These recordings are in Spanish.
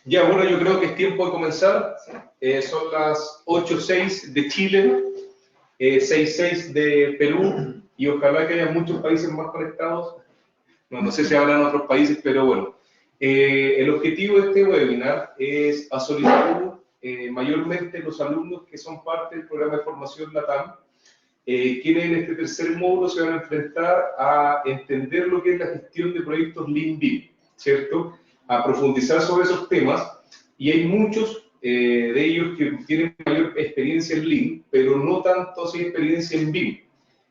Ya, bueno, yo creo que es tiempo de comenzar. Son las 8:06 de Chile, 6:06 de Perú, y ojalá que haya muchos países más conectados. No sé si habrán otros países, pero bueno. El objetivo de este webinar es a solicitud, mayormente los alumnos que son parte del programa de formación LATAM, quienes en este tercer módulo se van a enfrentar a entender lo que es la gestión de proyectos Lean BIM, ¿cierto? A profundizar sobre esos temas, y hay muchos de ellos que tienen mayor experiencia en Lean, pero no tanto así experiencia en BIM.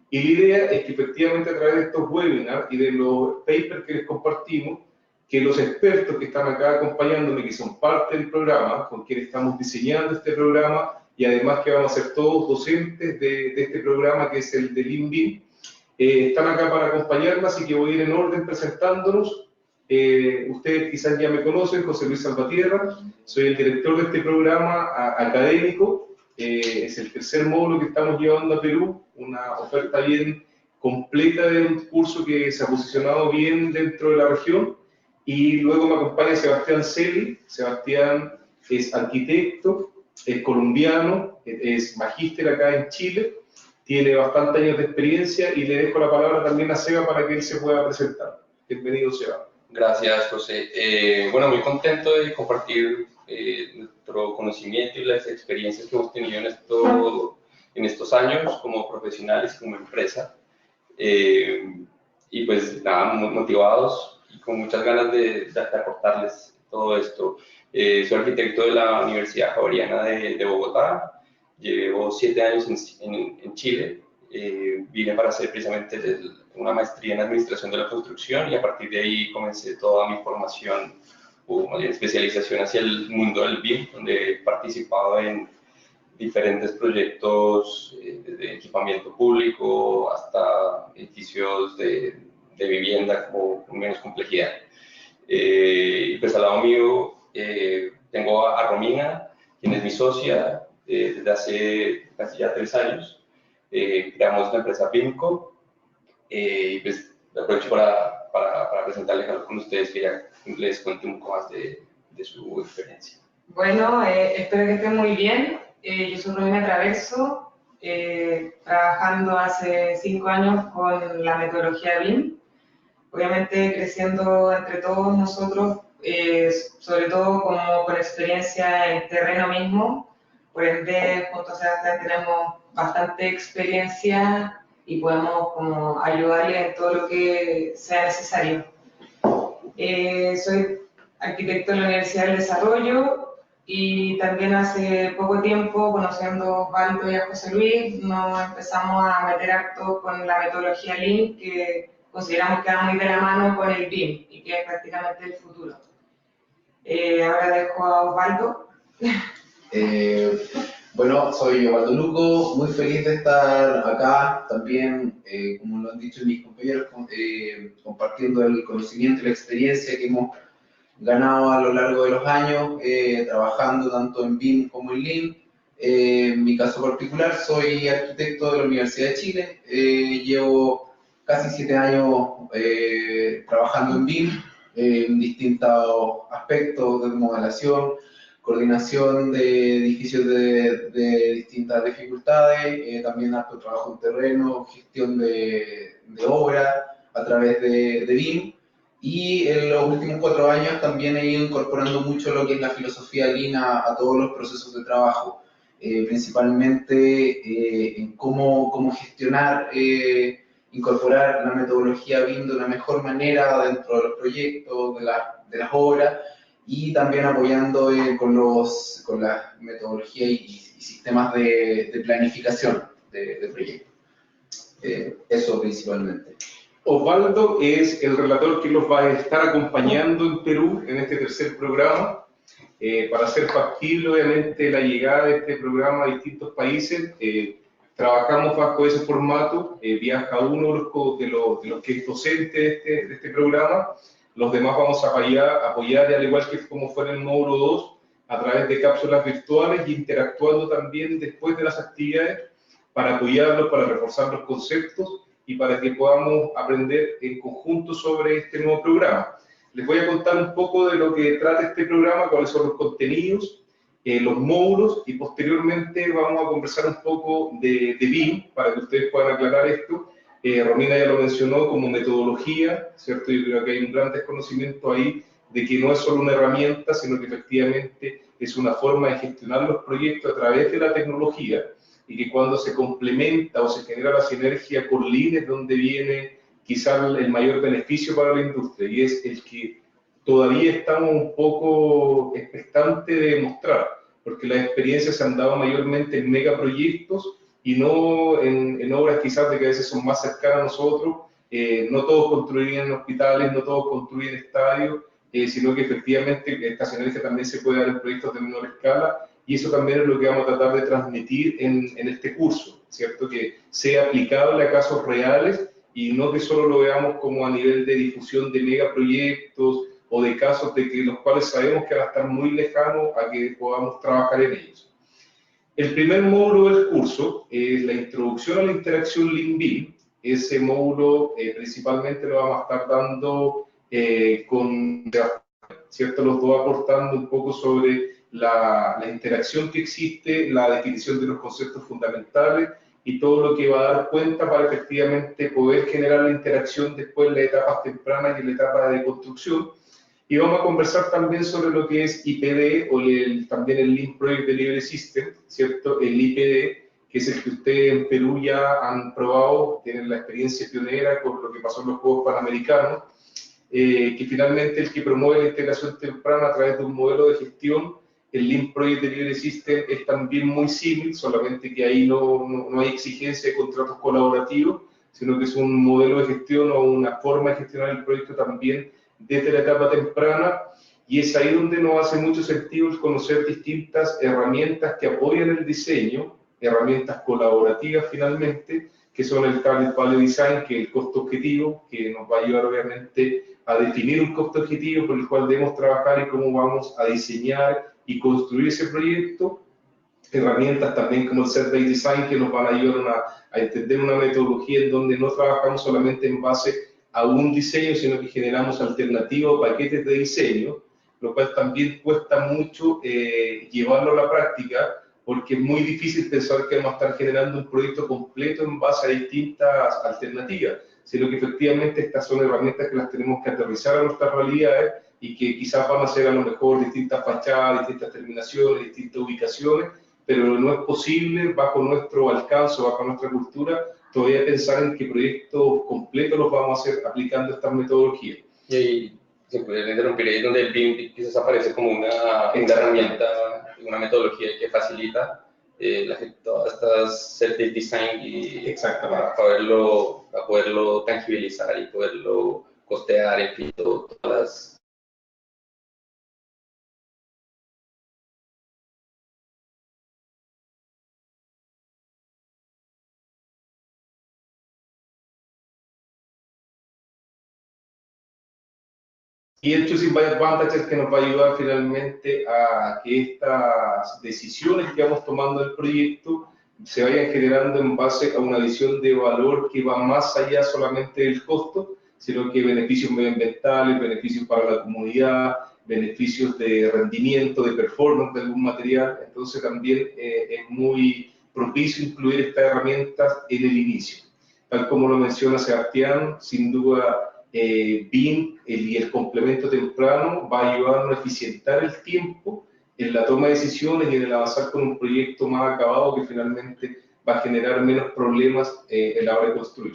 Y la idea es que efectivamente a través de estos webinars y de los papers que les compartimos, que los expertos que están acá acompañándome, que son parte del programa, con quienes estamos diseñando este programa, y además que vamos a ser todos docentes de este programa que es el de Lean BIM, están acá para acompañarnos, así que voy a ir en orden presentándonos. Ustedes quizás ya me conocen, José Luis Salvatierra, soy el director de este programa académico. Es el tercer módulo que estamos llevando a Perú, una oferta bien completa de un curso que se ha posicionado bien dentro de la región. Y luego me acompaña Sebastián Celi. Sebastián es arquitecto, es colombiano, es magíster acá en Chile, tiene bastantes años de experiencia, y le dejo la palabra también a Seba para que él se pueda presentar. Bienvenido, Seba. Gracias, José. Bueno, muy contento de compartir nuestro conocimiento y las experiencias que hemos tenido en estos años como profesionales y como empresa. Y pues nada, muy motivados y con muchas ganas de aportarles todo esto. Soy arquitecto de la Universidad Javeriana de Bogotá. Llevo 7 años en Chile. Vine para hacer precisamente una maestría en Administración de la Construcción, y a partir de ahí comencé toda mi formación, o más bien especialización hacia el mundo del BIM, donde he participado en diferentes proyectos, desde equipamiento público hasta edificios de vivienda con menos complejidad. Y pues al lado mío tengo a Romina, quien es mi socia desde hace casi ya 3 años. Creamos una empresa BIMCO, y pues aprovecho para presentarles algo con ustedes, que ya les cuente un poco más de su experiencia. Bueno, espero que estén muy bien. Yo soy Romina Traverso, trabajando hace 5 años con la metodología BIM, obviamente creciendo entre todos nosotros, sobre todo como con experiencia en terreno mismo. Por ende, junto a Sebastián tenemos bastante experiencia y podemos como ayudarle en todo lo que sea necesario. Soy arquitecto en la Universidad del Desarrollo, y también hace poco tiempo, conociendo a Osvaldo y a José Luis, nos empezamos a meter harto con la metodología Lean, que consideramos que va muy de la mano con el BIM y que es prácticamente el futuro. Ahora dejo a Osvaldo. Bueno, soy Osvaldo Luco, muy feliz de estar acá también, como lo han dicho mis compañeros, compartiendo el conocimiento y la experiencia que hemos ganado a lo largo de los años, trabajando tanto en BIM como en Lean. En mi caso particular, soy arquitecto de la Universidad de Chile, llevo casi 7 años trabajando en BIM, en distintos aspectos de remodelación, coordinación de edificios de distintas dificultades, también harto trabajo en terreno, gestión de obra a través de BIM. Y en los últimos 4 años también he ido incorporando mucho lo que es la filosofía Lean a todos los procesos de trabajo, principalmente en cómo gestionar, incorporar la metodología BIM de una mejor manera dentro de los proyectos, de las obras, y también apoyando con la metodología y sistemas de planificación de proyectos. Eso principalmente. Osvaldo es el relator que los va a estar acompañando en Perú en este tercer programa, para hacer factible obviamente la llegada de este programa a distintos países. Trabajamos bajo ese formato, viaja uno de los que es docente de este programa, los demás vamos a apoyar, al igual que como fue en el módulo 2, a través de cápsulas virtuales, y interactuando también después de las actividades para apoyarlos, para reforzar los conceptos y para que podamos aprender en conjunto sobre este nuevo programa. Les voy a contar un poco de lo que trata este programa, cuáles son los contenidos, los módulos, y posteriormente vamos a conversar un poco de BIM, para que ustedes puedan aclarar esto. Romina ya lo mencionó como metodología, ¿cierto? Yo creo que hay un gran desconocimiento ahí de que no es solo una herramienta, sino que efectivamente es una forma de gestionar los proyectos a través de la tecnología, y que cuando se complementa o se genera la sinergia con Lean es donde viene quizás el mayor beneficio para la industria, y es el que todavía estamos un poco expectantes de mostrar, porque las experiencias se han dado mayormente en megaproyectos y no en obras quizás de que a veces son más cercanas a nosotros. No todos construirían hospitales, no todos construyen estadios, sino que efectivamente esta sinergia también se puede dar en proyectos de menor escala, y eso también es lo que vamos a tratar de transmitir en este curso, ¿cierto? Que sea aplicable a casos reales y no que solo lo veamos como a nivel de difusión de megaproyectos o de casos de que los cuales sabemos que van a estar muy lejanos a que podamos trabajar en ellos. El primer módulo del curso es la introducción a la interacción Lean-BIM. Ese módulo principalmente lo vamos a estar dando con, ¿cierto? Los dos aportando un poco sobre la interacción que existe, la definición de los conceptos fundamentales y todo lo que va a dar cuenta para efectivamente poder generar la interacción después en las etapas tempranas y en la etapa de construcción. Y vamos a conversar también sobre lo que es IPD o también el Lean Project Delivery System, ¿cierto? El IPD, que es el que ustedes en Perú ya han probado, tienen la experiencia pionera con lo que pasó en los Juegos Panamericanos, que finalmente el que promueve la integración temprana a través de un modelo de gestión. El Lean Project Delivery System es también muy similar, solamente que ahí no hay exigencia de contratos colaborativos, sino que es un modelo de gestión o una forma de gestionar el proyecto también desde la etapa temprana, y es ahí donde nos hace mucho sentido el conocer distintas herramientas que apoyan el diseño, herramientas colaborativas finalmente, que son el Target Value Design, que es el costo objetivo, que nos va a ayudar obviamente a definir un costo objetivo por el cual debemos trabajar y cómo vamos a diseñar y construir ese proyecto. Herramientas también como el Set-Based Design, que nos van a ayudar a entender una metodología en donde no trabajamos solamente en base a un diseño, sino que generamos alternativas o paquetes de diseño, lo cual también cuesta mucho llevarlo a la práctica, porque es muy difícil pensar que vamos a estar generando un proyecto completo en base a distintas alternativas, sino que efectivamente estas son herramientas que las tenemos que aterrizar a nuestras realidades y que quizás van a ser a lo mejor distintas fachadas, distintas terminaciones, distintas ubicaciones, pero no es posible bajo nuestro alcance, bajo nuestra cultura, todavía pensar en qué proyectos completos los vamos a hacer aplicando estas metodologías. Y ahí se puede interrumpir, ahí es donde el BIM quizás aparece como una herramienta, una metodología que facilita todas estas set design y para poderlo tangibilizar y poderlo costear, en fin, todas las... Y el Choosing by Advantages, que nos va a ayudar finalmente a que estas decisiones que vamos tomando del proyecto se vayan generando en base a una visión de valor que va más allá solamente del costo, sino que beneficios medioambientales, beneficios para la comunidad, beneficios de rendimiento, de performance de algún material. Entonces también es muy propicio incluir estas herramientas en el inicio. Tal como lo menciona Sebastián, sin duda BIM y el complemento temprano va a ayudarnos a eficientar el tiempo en la toma de decisiones y en el avanzar con un proyecto más acabado que finalmente va a generar menos problemas en la hora de construir.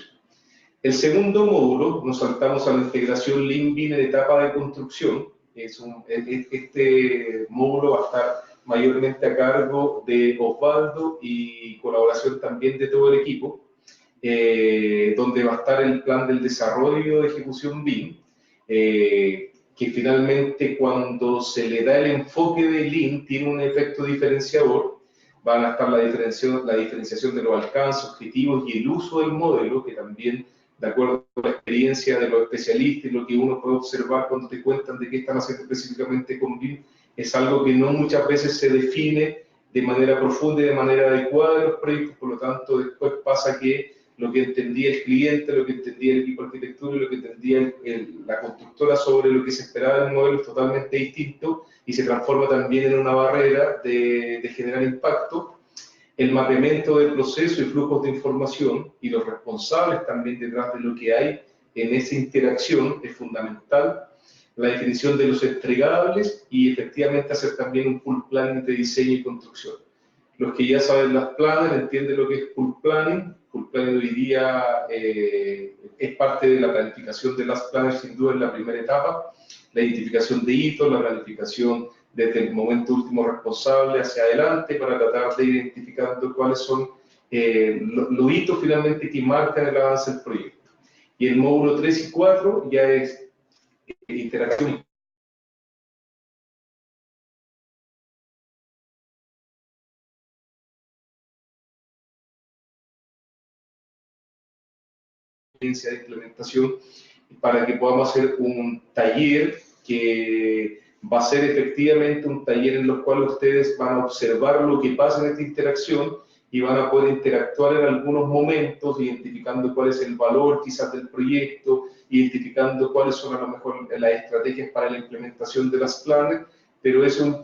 El segundo módulo, nos saltamos a la integración Lean-BIM en etapa de construcción. Este módulo va a estar mayormente a cargo de Osvaldo y colaboración también de todo el equipo. Donde va a estar el plan del desarrollo de ejecución BIM, que finalmente cuando se le da el enfoque de Lean tiene un efecto diferenciador. Van a estar la diferenciación de los alcances, objetivos y el uso del modelo, que también, de acuerdo a la experiencia de los especialistas y lo que uno puede observar cuando te cuentan de qué están haciendo específicamente con BIM, es algo que no muchas veces se define de manera profunda y de manera adecuada en los proyectos. Por lo tanto, después pasa que lo que entendía el cliente, lo que entendía el equipo de arquitectura y lo que entendía la constructora sobre lo que se esperaba del modelo es totalmente distinto y se transforma también en una barrera de generar impacto. El mapeamiento del proceso y flujos de información y los responsables también detrás de lo que hay en esa interacción es fundamental. La definición de los entregables y efectivamente hacer también un full planning de diseño y construcción. Los que ya saben las planners entienden lo que es full planning. Full planning hoy día es parte de la planificación de las planners, sin duda en la primera etapa. La identificación de hitos, la planificación desde el momento último responsable hacia adelante para tratar de ir identificando cuáles son los hitos finalmente que marcan el avance del proyecto. Y el módulo 3 y 4 ya es interacción de implementación para que podamos hacer un taller que va a ser efectivamente un taller en el cual ustedes van a observar lo que pasa en esta interacción y van a poder interactuar en algunos momentos, identificando cuál es el valor quizás del proyecto, identificando cuáles son a lo mejor las estrategias para la implementación de las planes, pero es un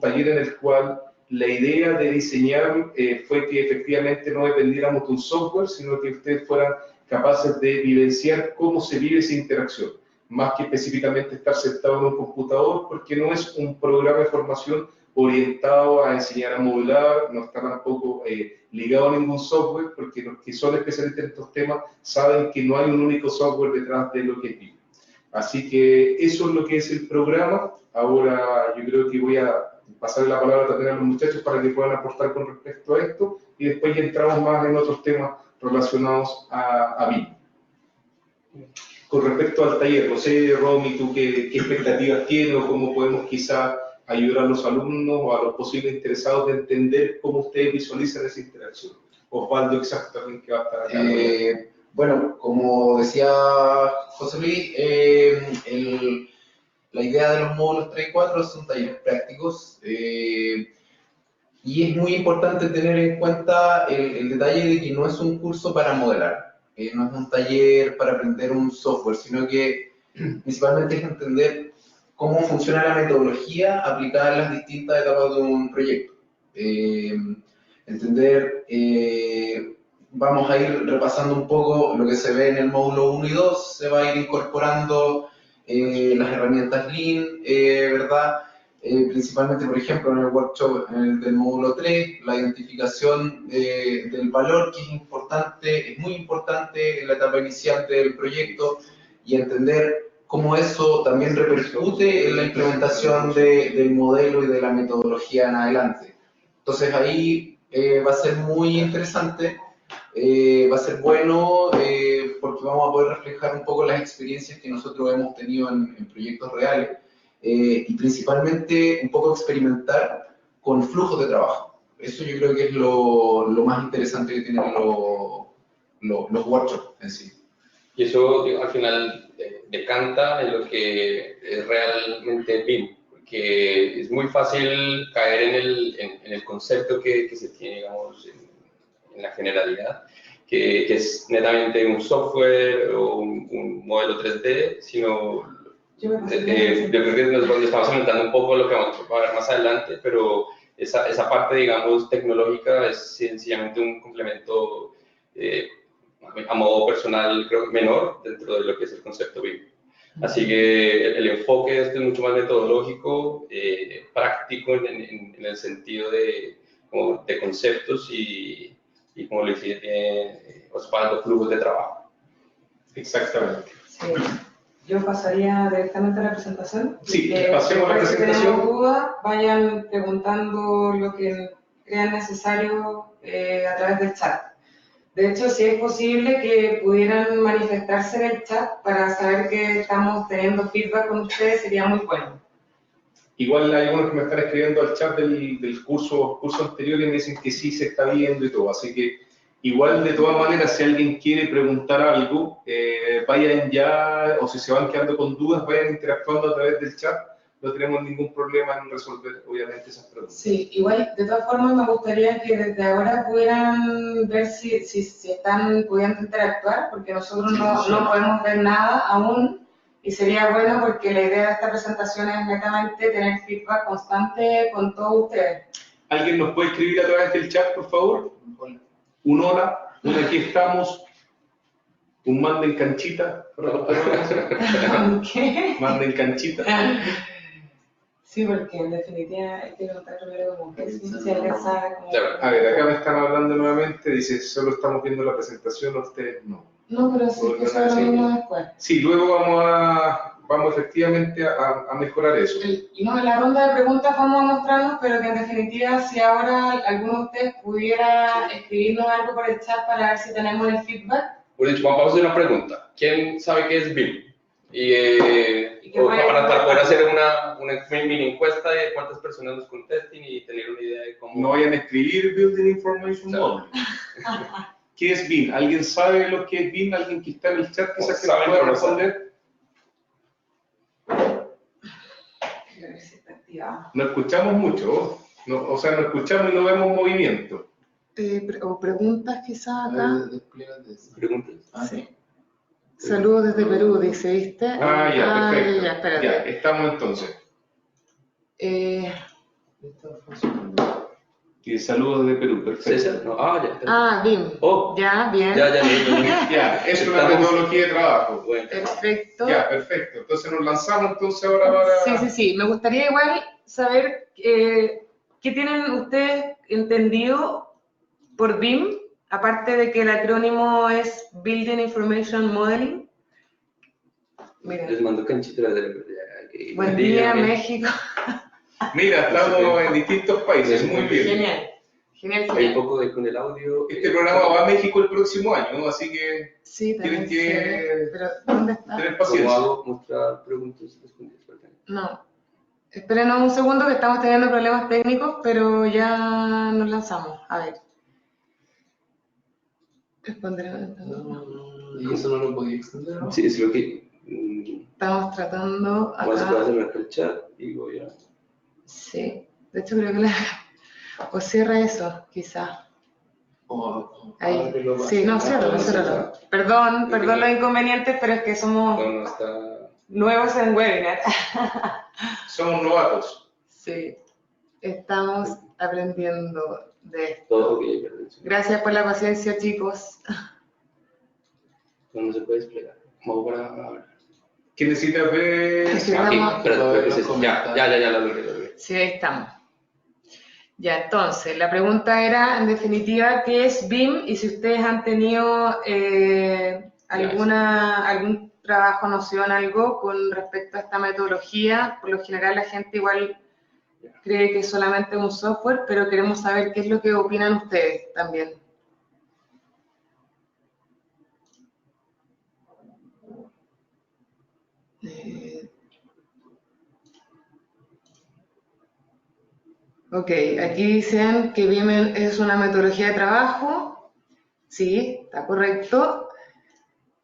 taller en el cual la idea de diseñar fue que efectivamente no dependiéramos de un software, sino que ustedes fueran capaces de vivenciar cómo se vive esa interacción, más que específicamente estar sentado en un computador, porque no es un programa de formación orientado a enseñar a modelar, no está tampoco ligado a ningún software, porque los que son especialistas en estos temas saben que no hay un único software detrás de lo que es BIM. Así que eso es lo que es el programa. Ahora yo creo que voy a pasar la palabra también a los muchachos para que puedan aportar con respecto a esto, y después ya entramos más en otros temas relacionados a BIM. Con respecto al taller, no sé, Romy, ¿tú qué expectativas tienes o cómo podemos quizá ayudar a los alumnos o a los posibles interesados de entender cómo ustedes visualizan esa interacción? Osvaldo, exactamente, que va a estar acá. Bueno, como decía José Luis, la idea de los módulos 3 y 4 son talleres prácticos. Y es muy importante tener en cuenta el detalle de que no es un curso para modelar, no es un taller para aprender un software, sino que principalmente es entender cómo funciona la metodología aplicada en las distintas etapas de un proyecto. Vamos a ir repasando un poco lo que se ve en el módulo 1 y 2, se va a ir incorporando las herramientas Lean, ¿verdad? Principalmente, por ejemplo, en el workshop del módulo 3, la identificación del valor, que es importante, es muy importante en la etapa inicial del proyecto, y entender cómo eso también repercute en la implementación del modelo y de la metodología en adelante. Entonces ahí va a ser muy interesante, va a ser bueno porque vamos a poder reflejar un poco las experiencias que nosotros hemos tenido en proyectos reales. Y principalmente un poco experimentar con flujos de trabajo. Eso yo creo que es lo más interesante que tienen los workshops en sí. Y eso al final decanta en lo que es realmente BIM, porque es muy fácil caer en el concepto que se tiene, digamos, en la generalidad, que es netamente un software o un modelo 3D, sino yo creo que nos estamos aumentando un poco lo que vamos a ver más adelante, pero esa parte, digamos, tecnológica es sencillamente un complemento a modo personal, creo, menor dentro de lo que es el concepto BIM. Así que el enfoque de esto es mucho más metodológico, práctico en el sentido de conceptos y como le decía Osvaldo, flujos de trabajo. Exactamente. Sí. Yo pasaría directamente a la presentación. Sí, pasemos a la presentación. Si tienen dudas, vayan preguntando lo que crean necesario a través del chat. De hecho, si es posible que pudieran manifestarse en el chat para saber que estamos teniendo feedback con ustedes, sería muy bueno. Igual hay algunos que me están escribiendo al chat del curso anterior y me dicen que sí se está viendo y todo, así que igual de todas maneras, si alguien quiere preguntar algo, vayan ya, o si se van quedando con dudas, vayan interactuando a través del chat, no tenemos ningún problema en resolver, obviamente, esas preguntas. Sí, igual, de todas formas, me gustaría que desde ahora pudieran ver si están pudiendo interactuar, porque nosotros Sí, no, sí. no podemos ver nada aún, y sería bueno porque la idea de esta presentación es netamente tener feedback constante con todos ustedes. ¿Alguien nos puede escribir a través del chat, por favor? Un hola, un aquí estamos, un manden canchita, ¿Qué? manden canchita. Sí, porque en definitiva hay que notar primero como que si alguien sabe como... Claro. A ver, acá me están hablando nuevamente, dice, solo estamos viendo la presentación, ustedes no. No, pero sí, que eso lo mismo después. Sí, luego vamos efectivamente a mejorar eso. No, en la ronda de preguntas vamos a mostrarnos, pero que en definitiva si ahora alguno de ustedes pudiera escribirnos algo por el chat para ver si tenemos el feedback. Por dicho, vamos a hacer una pregunta. ¿Quién sabe qué es BIM? Para poder hacer una mini encuesta de cuántas personas nos contesten y tener una idea de cómo... No vayan a escribir Building Information Model. ¿Qué es BIM? ¿Alguien sabe lo que es BIM? ¿Alguien que está en el chat quizás que nos ¿Saben pueda o no responder? A ver si está activado. No escuchamos mucho, no, o sea, no escuchamos y no vemos movimiento. O preguntas quizás acá. Preguntas. Sí. Saludos desde Perú, dice, ¿viste? Perfecto. Ya, espérate. Ya, estamos entonces. Y saludos desde Perú, perfecto. ¿César? No, ya. BIM. Oh. Ya, bien. Ya. Ya, es una metodología de trabajo. Bueno. Perfecto. Ya, perfecto. Entonces nos lanzamos entonces ahora para... Sí. Me gustaría igual saber qué tienen ustedes entendido por BIM, aparte de que el acrónimo es Building Information Modeling. Mira. Les mando canchitas de la... Buen día, México. Mira, estamos en distintos países, muy bien. Genial. Hay un poco de con el audio. Este programa va a México el próximo año, ¿no? Así que Sí, tienen también que pero ¿dónde está? tener ¿Cómo paciencia. hago? Mostrar preguntas respondidas. No. Espérenos un segundo que estamos teniendo problemas técnicos, pero ya nos lanzamos. A ver. Responder. ¿Y eso no lo podía extender? ¿No? Sí, es lo que... Estamos tratando Vamos a acá. cerrar el chat y voy a... Sí. De hecho creo que o cierra eso, quizá. Ahí. ábrelo para Sí, no, cerrar. ciérralo. Perdón los inconvenientes, pero es que somos No está... nuevos en webinar. Somos novatos. Sí. Estamos aprendiendo de esto. Todo ok, perdón. Gracias por la paciencia, chicos. No se puede desplegar. Vamos para... ¿Qué necesitas ver? Sí, Aquí, vamos. espérate, ya, lo logré. Sí, ahí estamos. Ya, entonces, la pregunta era, en definitiva, ¿qué es BIM? Y si ustedes han tenido algún trabajo, noción, algo con respecto a esta metodología. Por lo general, la gente igual cree que es solamente un software, pero queremos saber qué es lo que opinan ustedes también. Ok, aquí dicen que BIM es una metodología de trabajo. Sí, está correcto.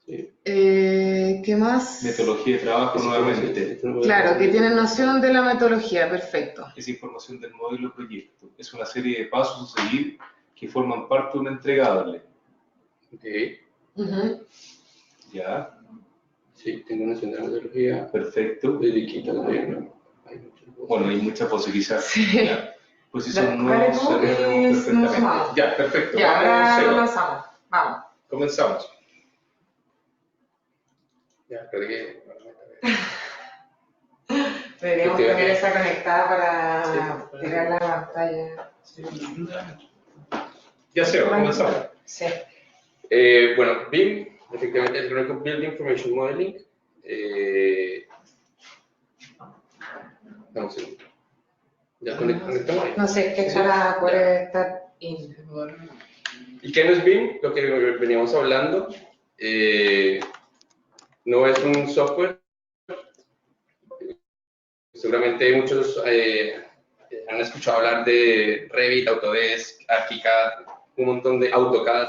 Sí. ¿Qué más? Metodología de trabajo nuevamente. Claro, que tienen noción de la metodología, perfecto. Es información del modelo proyecto. Es una serie de pasos a seguir que forman parte de una entregable. Ok. Ya, Sí, tengo noción de la metodología. perfecto. Desde quinta gobierno. Bueno, hay muchas cosas quizás. Sí. Ya. Pues si son Vale, nuevos, ¿cómo sabemos que nos perfectamente. sumamos? Ya, perfecto. Ya, ahora Vamos, lo Seba. lanzamos. Vamos. Comenzamos. Ya, cargué. Deberíamos Porque- tener esa conectada para tirar la pantalla. Ya, Seba, comenzamos. Sí. Bueno, BIM, efectivamente, es Building Information Modeling. Dame un segundo. Ya conectamos ahí. No sé, es que Sara puede estar in. ¿Y qué no es BIM? Lo que veníamos hablando. No es un software. Seguramente muchos han escuchado hablar de Revit, Autodesk, ArchiCAD, un montón de AutoCAD,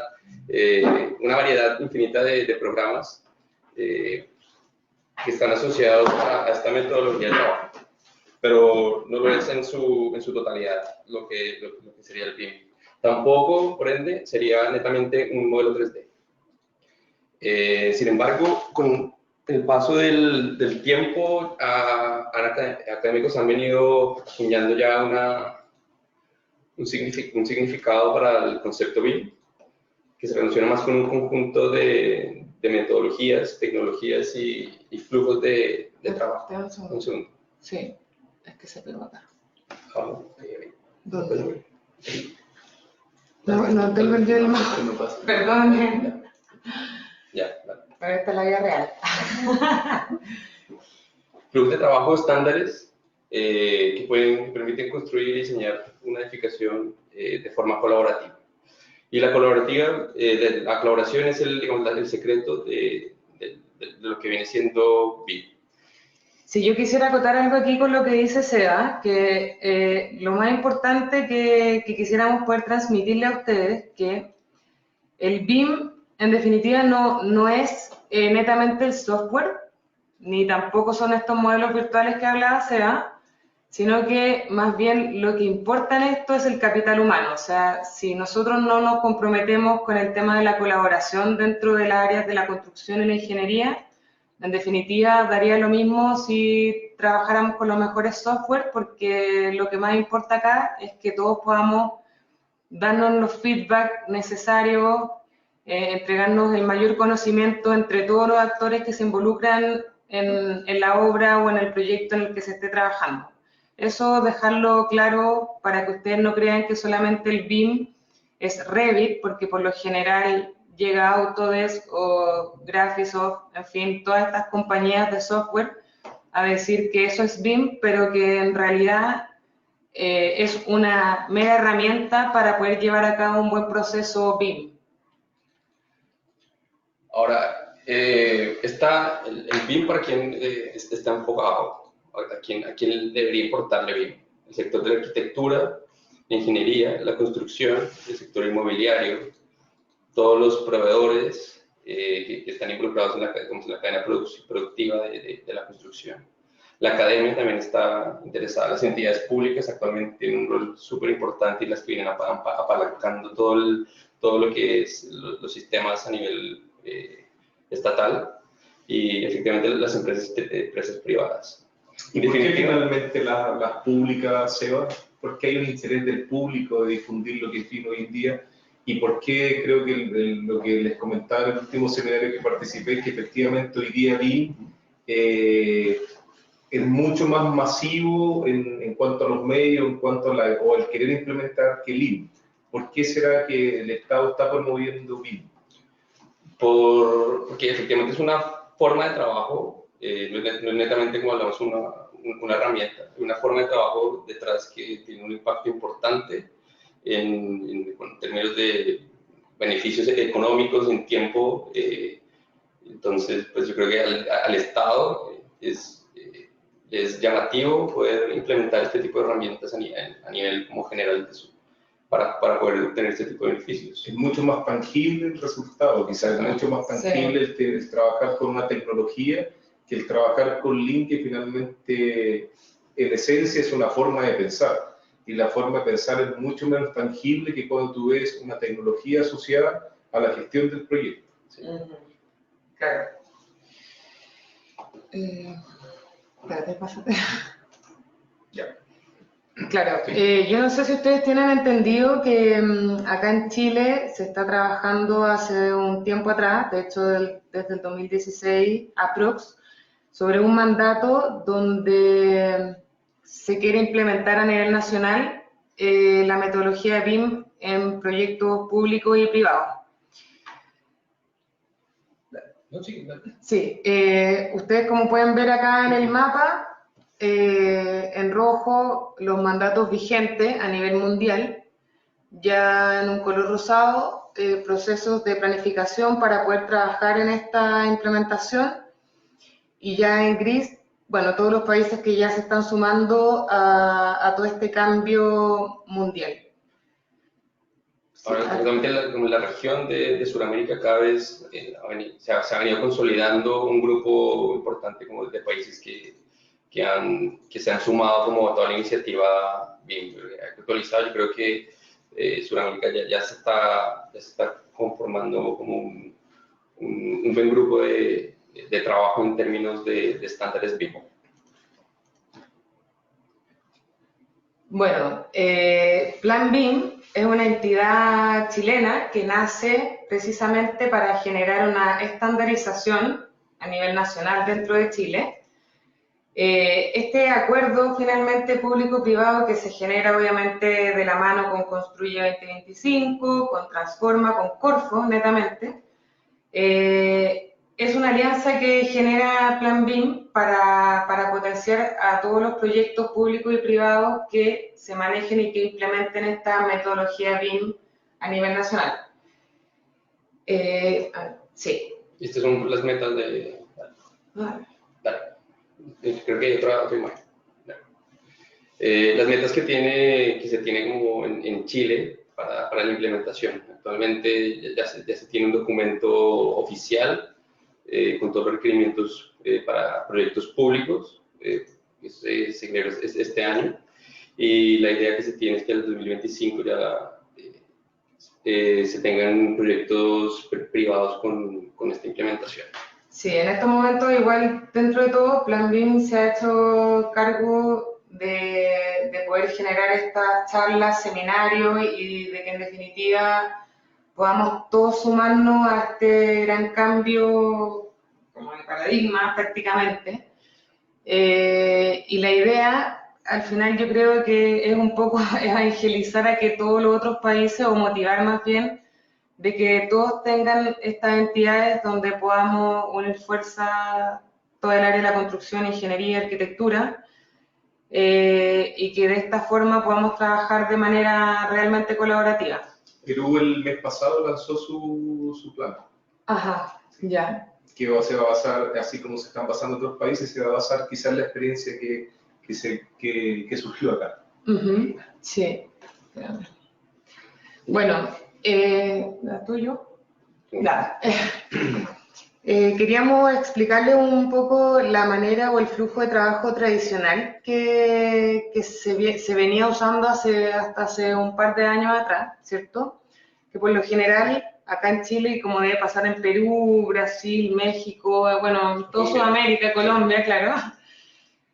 una variedad infinita de programas que están asociados a esta metodología de trabajo. pero no lo es en su totalidad lo que sería el BIM. Tampoco, por ende, sería netamente un modelo 3D. Sin embargo, con el paso del tiempo, académicos han venido acuñando ya un significado para el concepto BIM, que se relaciona más con un conjunto de metodologías, tecnologías y flujos de trabajo. Un segundo. Sí, es que se pegó acá. Ahí. ¿Dónde? No tengo el dedo más. No pasa. Perdón. Ya, vale. Pero esta es la vida real. Flujos de trabajo estándares que permiten construir y diseñar una edificación de forma colaborativa. Y la colaboración es el secreto de lo que viene siendo BIM. Si yo quisiera acotar algo aquí con lo que dice Seba, que lo más importante que quisiéramos poder transmitirle a ustedes, que el BIM en definitiva no es netamente el software, ni tampoco son estos modelos virtuales que hablaba Seba, sino que más bien lo que importa en esto es el capital humano. O sea, si nosotros no nos comprometemos con el tema de la colaboración dentro de las áreas de la construcción y la ingeniería, en definitiva daría lo mismo si trabajáramos con los mejores software, porque lo que más importa acá es que todos podamos darnos los feedback necesarios, entregarnos el mayor conocimiento entre todos los actores que se involucran en la obra o en el proyecto en el que se esté trabajando. Eso dejarlo claro para que ustedes no crean que solamente el BIM es Revit, porque por lo general llega Autodesk o Graphisoft, en fin, todas estas compañías de software a decir que eso es BIM, pero que en realidad es una mera herramienta para poder llevar a cabo un buen proceso BIM. Ahora, el BIM para quien está enfocado, a quién debería importarle BIM. El sector de la arquitectura, la ingeniería, la construcción, el sector inmobiliario, todos los proveedores que están involucrados en la cadena productiva de la construcción. La academia también está interesada, las entidades públicas actualmente tienen un rol súper importante y las que vienen apalancando todo lo que es los sistemas a nivel estatal y efectivamente las empresas privadas. ¿Y por qué finalmente las públicas, Seba? ¿Por qué hay un interés del público de difundir lo que es BIM hoy en día? ¿Y por qué creo que lo que les comentaba en el último seminario que participé es que efectivamente hoy día BIM es mucho más masivo en cuanto a los medios, en cuanto a o el querer implementar que LIM? ¿Por qué será que el Estado está promoviendo BIM? Porque efectivamente es una forma de trabajo, no es netamente como hablamos una herramienta, una forma de trabajo detrás que tiene un impacto importante en términos de beneficios económicos en tiempo. Entonces, pues yo creo que al Estado es llamativo poder implementar este tipo de herramientas a nivel como general para poder obtener este tipo de beneficios. Es mucho más tangible el resultado, quizás es mucho más tangible el trabajar con una tecnología que el trabajar con Lean, que finalmente en esencia es una forma de pensar. Y la forma de pensar es mucho menos tangible que cuando tú ves una tecnología asociada a la gestión del proyecto. ¿Sí? Claro. Espérate, pásate. Ya. Claro, Sí. yo no sé si ustedes tienen entendido que acá en Chile se está trabajando hace un tiempo atrás, de hecho desde el 2016 aprox, sobre un mandato donde se quiere implementar a nivel nacional la metodología de BIM en proyectos públicos y privados. No, sí, no. Sí, ustedes como pueden ver acá en el mapa, en rojo los mandatos vigentes a nivel mundial, ya en un color rosado, procesos de planificación para poder trabajar en esta implementación, y ya en gris, bueno, todos los países que ya se están sumando a todo este cambio mundial. Ahora, concretamente como la región de Sudamérica cada vez se ha venido consolidando un grupo importante como de países que que se han sumado como a toda la iniciativa BIM. Actualizado, yo creo que Sudamérica ya se está conformando como un buen grupo de trabajo en términos de estándares BIM. Bueno, Plan BIM es una entidad chilena que nace precisamente para generar una estandarización a nivel nacional dentro de Chile. Este acuerdo finalmente público-privado que se genera obviamente de la mano con Construye 2025, con Transforma, con Corfo netamente, es una alianza que genera Plan BIM para potenciar a todos los proyectos públicos y privados que se manejen y que implementen esta metodología BIM a nivel nacional. Sí. Estas son las metas de... Dale. Creo que hay otra imagen. Las metas que se tiene como en Chile para la implementación. Actualmente ya se tiene un documento oficial con todos los requerimientos para proyectos públicos, este año, y la idea que se tiene es que al 2025 ya se tengan proyectos privados con esta implementación. Sí, en estos momentos igual dentro de todo Plan BIM se ha hecho cargo de poder generar estas charlas, seminarios y de que en definitiva podamos todos sumarnos a este gran cambio como de paradigma prácticamente. Y la idea al final yo creo que es un poco evangelizar a que todos los otros países o motivar más bien de que todos tengan estas entidades donde podamos unir fuerza todo el área de la construcción, ingeniería, arquitectura, y que de esta forma podamos trabajar de manera realmente colaborativa. Perú el mes pasado lanzó su plan. Ajá, ya. Que se va a basar, así como se están basando otros países, se va a basar quizás en la experiencia que surgió acá. Sí. Bueno, ¿la tuyo? Nada. Queríamos explicarles un poco la manera o el flujo de trabajo tradicional que se venía usando hasta hace un par de años atrás, ¿cierto? Que por lo general acá en Chile, y como debe pasar en Perú, Brasil, México, bueno, toda Sudamérica, Colombia, claro,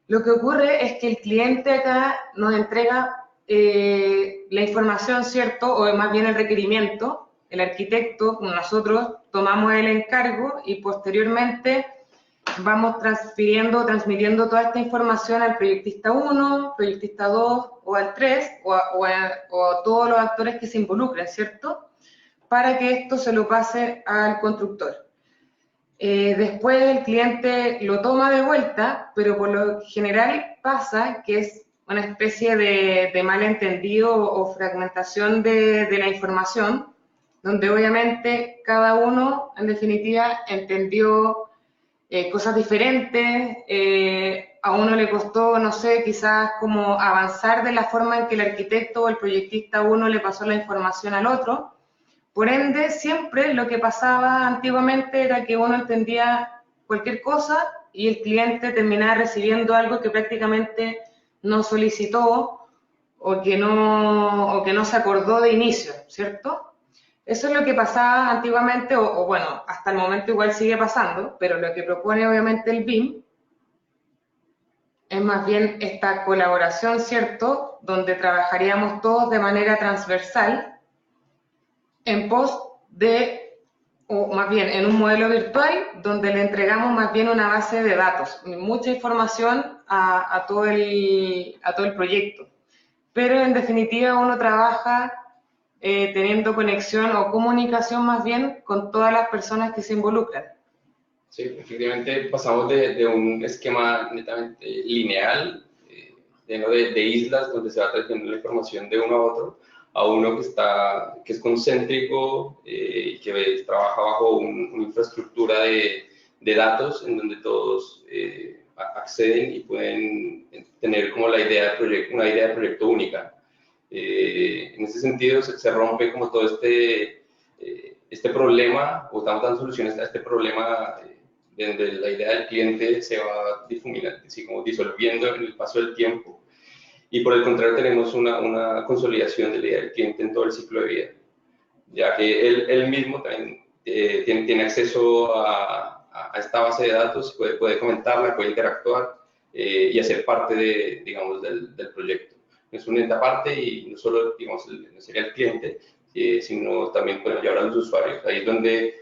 lo que ocurre es que el cliente acá nos entrega la información, ¿cierto? O más bien el requerimiento. El arquitecto, nosotros tomamos el encargo y posteriormente vamos transmitiendo toda esta información al proyectista 1, proyectista 2 o al 3 o a todos los actores que se involucran, ¿cierto? Para que esto se lo pase al constructor. Después el cliente lo toma de vuelta, pero por lo general pasa que es una especie de malentendido o fragmentación de la información, donde obviamente cada uno, en definitiva, entendió cosas diferentes. A uno le costó, no sé, quizás como avanzar de la forma en que el arquitecto o el proyectista 1 le pasó la información al otro. Por ende, siempre lo que pasaba antiguamente era que uno entendía cualquier cosa y el cliente terminaba recibiendo algo que prácticamente no solicitó o que no se acordó de inicio, ¿cierto? Eso es lo que pasaba antiguamente, o bueno, hasta el momento igual sigue pasando, pero lo que propone obviamente el BIM es más bien esta colaboración, ¿cierto? Donde trabajaríamos todos de manera transversal en pos de, o más bien en un modelo virtual, donde le entregamos más bien una base de datos, mucha información a todo el proyecto. Pero en definitiva uno trabaja teniendo conexión o comunicación más bien con todas las personas que se involucran. Sí, efectivamente pasamos de un esquema netamente lineal, lleno de islas donde se va transmitiendo la información de uno a otro, a uno que es concéntrico y que trabaja bajo una infraestructura de datos en donde todos acceden y pueden tener como una idea de proyecto única. En ese sentido se rompe como todo este problema, o estamos dando soluciones a este problema donde la idea del cliente se va difuminando, así como disolviendo en el paso del tiempo, y por el contrario tenemos una consolidación de la idea del cliente en todo el ciclo de vida, ya que él mismo también tiene acceso a esta base de datos, puede comentarla, puede interactuar y hacer parte digamos, del proyecto. Es un ente aparte y no solo digamos, sería el cliente, sino también puede llevar a los usuarios. Ahí es donde,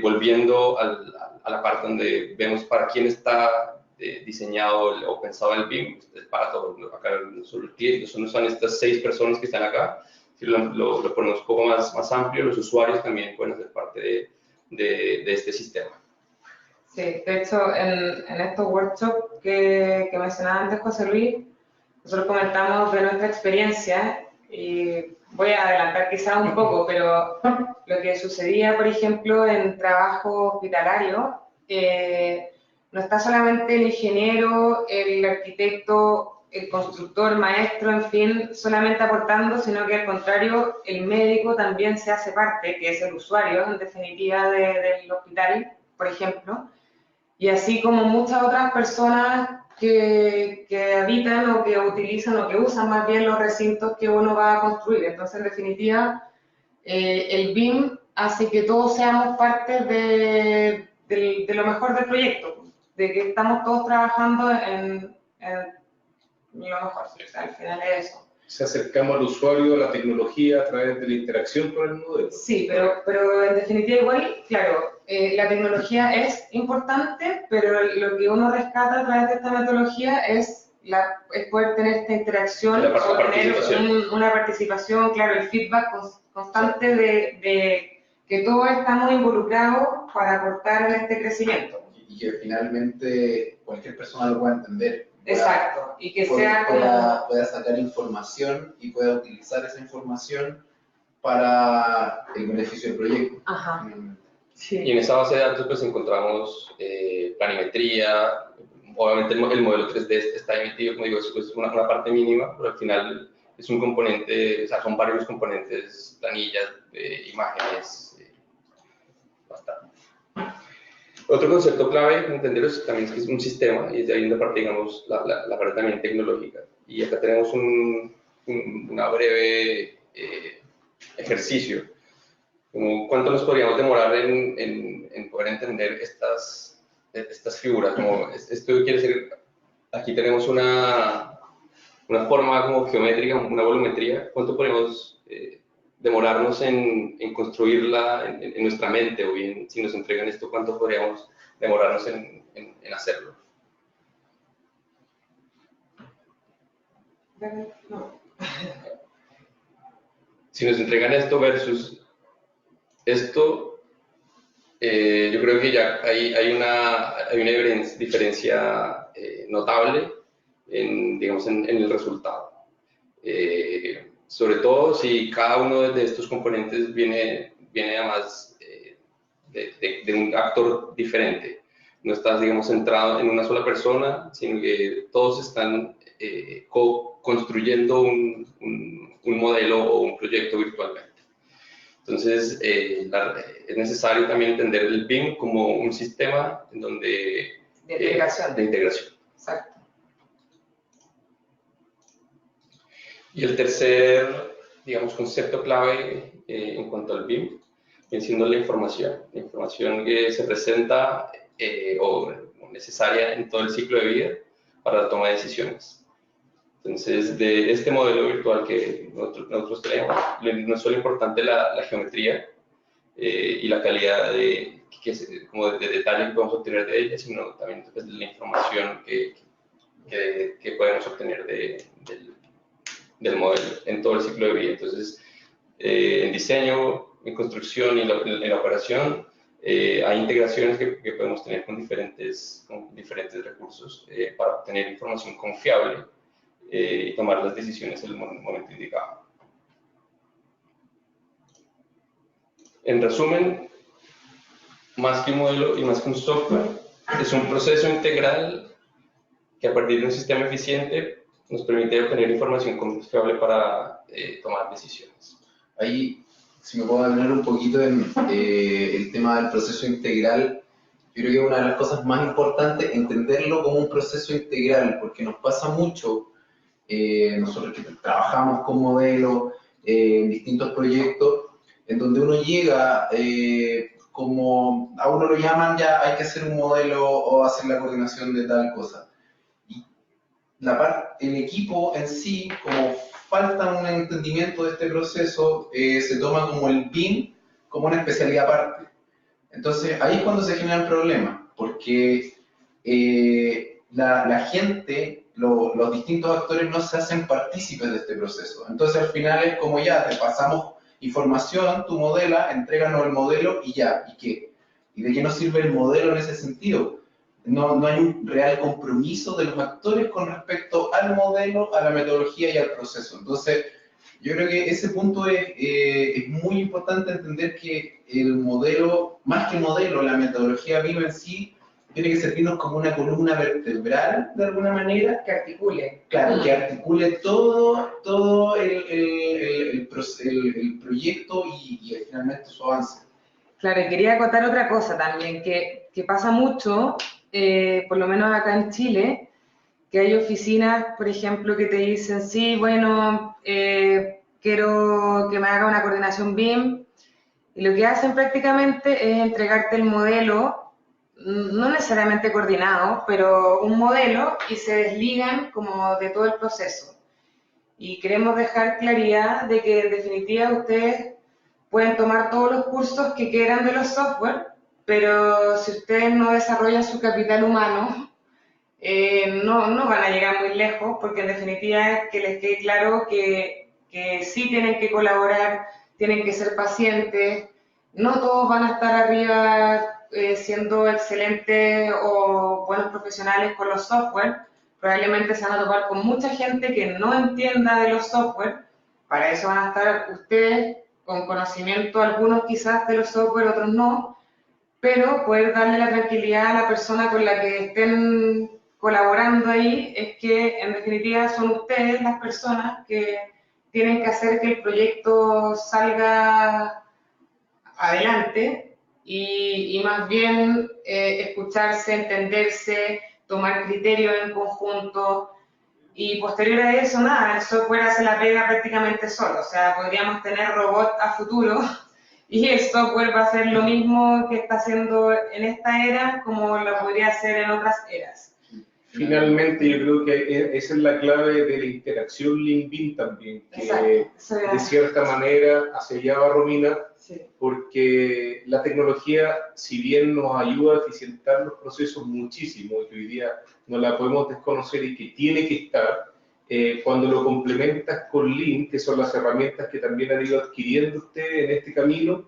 volviendo a la parte donde vemos para quién está diseñado o pensado el BIM, para todos. Acá no solo el cliente, no son estas 6 personas que están acá. Si lo ponemos un poco más amplio, los usuarios también pueden hacer parte de este sistema. Sí, de hecho, en estos workshops que mencionaba antes José Luis, nosotros comentamos de nuestra experiencia y voy a adelantar quizá un poco, pero lo que sucedía, por ejemplo, en trabajo hospitalario, no está solamente el ingeniero, el arquitecto, el constructor, el maestro, en fin, solamente aportando, sino que al contrario, el médico también se hace parte, que es el usuario, en definitiva, del hospital, por ejemplo, y así como muchas otras personas que habitan o que utilizan o que usan más bien los recintos que uno va a construir. Entonces, en definitiva, el BIM hace que todos seamos parte de lo mejor del proyecto, de que estamos todos trabajando en lo mejor, o sea, al final es eso. Se acercamos al usuario, a la tecnología a través de la interacción con el modelo. Sí, pero en definitiva igual, claro, la tecnología es importante, pero lo que uno rescata a través de esta metodología es poder tener esta interacción, o tener una participación, claro, el feedback constante de que todos estamos involucrados para aportar en este crecimiento. Y que finalmente cualquier persona lo pueda entender. Exacto, y que sea como... pueda sacar información y pueda utilizar esa información para el beneficio del proyecto. Ajá. Sí. Y en esa base de datos pues encontramos planimetría, obviamente el modelo 3D está emitido, como digo, es una parte mínima, pero al final es un componente, o sea, son varios componentes, planillas, imágenes, bastante. Otro concepto clave entender también es que es un sistema, y es de ahí donde parte, digamos, la parte también tecnológica. Y acá tenemos una breve ejercicio. ¿Cuánto nos podríamos demorar en poder entender estas figuras? Como esto quiere decir, aquí tenemos una forma como geométrica, una volumetría. ¿Cuánto podemos demorarnos en construirla en nuestra mente? O bien, si nos entregan esto, ¿cuánto podríamos demorarnos en hacerlo? No. Si nos entregan esto versus esto, yo creo que ya hay una diferencia notable digamos, en el resultado. Sobre todo si cada uno de estos componentes viene además de un actor diferente. No estás, digamos, centrado en una sola persona, sino que todos están construyendo un modelo o un proyecto virtualmente. Entonces, es necesario también entender el BIM como un sistema en donde, de integración. Exacto. Y el tercer, digamos, concepto clave en cuanto al BIM viene siendo la información que se presenta o necesaria en todo el ciclo de vida para la toma de decisiones. Entonces, de este modelo virtual que nosotros tenemos, no es solo importante la geometría y la calidad como de detalle que podemos obtener de ella, sino también pues, la información que podemos obtener del modelo en todo el ciclo de vida. Entonces, en diseño, en construcción y en la operación, hay integraciones que podemos tener con diferentes recursos para obtener información confiable y tomar las decisiones en el momento indicado. En resumen, más que un modelo y más que un software, es un proceso integral que a partir de un sistema eficiente nos permite obtener información confiable para tomar decisiones. Ahí, si me puedo hablar un poquito en el tema del proceso integral, Yo creo que una de las cosas más importantes es entenderlo como un proceso integral, porque nos pasa mucho, nosotros que trabajamos con modelos en distintos proyectos, en donde uno llega, como a uno lo llaman ya, hay que hacer un modelo o hacer la coordinación de tal cosa. Y el equipo en sí, como falta un entendimiento de este proceso, se toma como el BIM como una especialidad aparte. Entonces, ahí es cuando se generan problemas, porque la gente, los distintos actores no se hacen partícipes de este proceso. Entonces, al final es como ya, te pasamos información, tu modela, entréganos el modelo y ya, ¿y qué? ¿Y de qué nos sirve el modelo en ese sentido? No hay un real compromiso de los actores con respecto al modelo, a la metodología y al proceso. Entonces, yo creo que ese punto es muy importante entender que el modelo, más que modelo, la metodología BIM en sí, tiene que servirnos como una columna vertebral, de alguna manera. Que articule. Claro, que articule todo el proyecto y finalmente su avance. Claro, y quería acotar otra cosa también, que pasa mucho, por lo menos acá en Chile, que hay oficinas, por ejemplo, que te dicen, sí, bueno, quiero que me haga una coordinación BIM, y lo que hacen prácticamente es entregarte el modelo, no necesariamente coordinado, pero un modelo, y se desligan como de todo el proceso. Y queremos dejar claridad de que en definitiva ustedes pueden tomar todos los cursos que quieran de los software, pero si ustedes no desarrollan su capital humano, no van a llegar muy lejos, porque en definitiva es que les quede claro que sí tienen que colaborar, tienen que ser pacientes, no todos van a estar arriba siendo excelentes o buenos profesionales con los software, probablemente se van a topar con mucha gente que no entienda de los software, para eso van a estar ustedes con conocimiento, algunos quizás de los software, otros no, pero poder darle la tranquilidad a la persona con la que estén colaborando ahí es que en definitiva son ustedes las personas que tienen que hacer que el proyecto salga adelante y más bien escucharse, entenderse, tomar criterios en conjunto y posterior a eso nada, el software hace la pega prácticamente solo, o sea, podríamos tener robots a futuro y el software va a hacer lo mismo que está haciendo en esta era como lo podría hacer en otras eras. Finalmente, yo creo que esa es la clave de la interacción Lean-BIM también, que de cierta manera hacia allá va Romina, sí, porque la tecnología, si bien nos ayuda a eficientar los procesos muchísimo, y que hoy día no la podemos desconocer y que tiene que estar, cuando lo complementas con Lean, que son las herramientas que también han ido adquiriendo ustedes en este camino,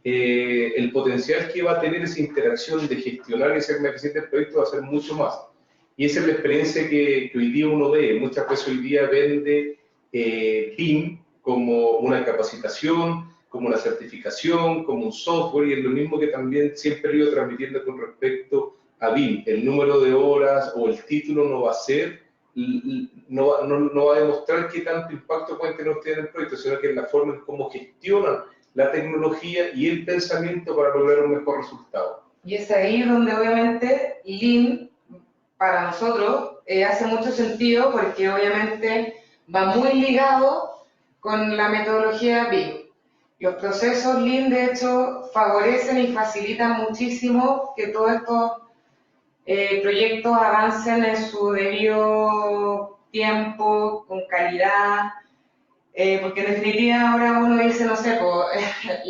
el potencial que va a tener esa interacción de gestionar y ser más eficiente el proyecto va a ser mucho más. Y esa es la experiencia que hoy día uno ve. Muchas veces hoy día vende BIM como una capacitación, como una certificación, como un software, y es lo mismo que también siempre he ido transmitiendo con respecto a BIM. El número de horas o el título no va a ser, no va a demostrar qué tanto impacto pueden tener ustedes en el proyecto, sino que es la forma en cómo gestionan la tecnología y el pensamiento para lograr un mejor resultado. Y es ahí donde obviamente Lean para nosotros hace mucho sentido porque obviamente va muy ligado con la metodología BIM. Los procesos Lean de hecho favorecen y facilitan muchísimo que todos estos proyectos avancen en su debido tiempo, con calidad, porque en definitiva ahora uno dice, no sé,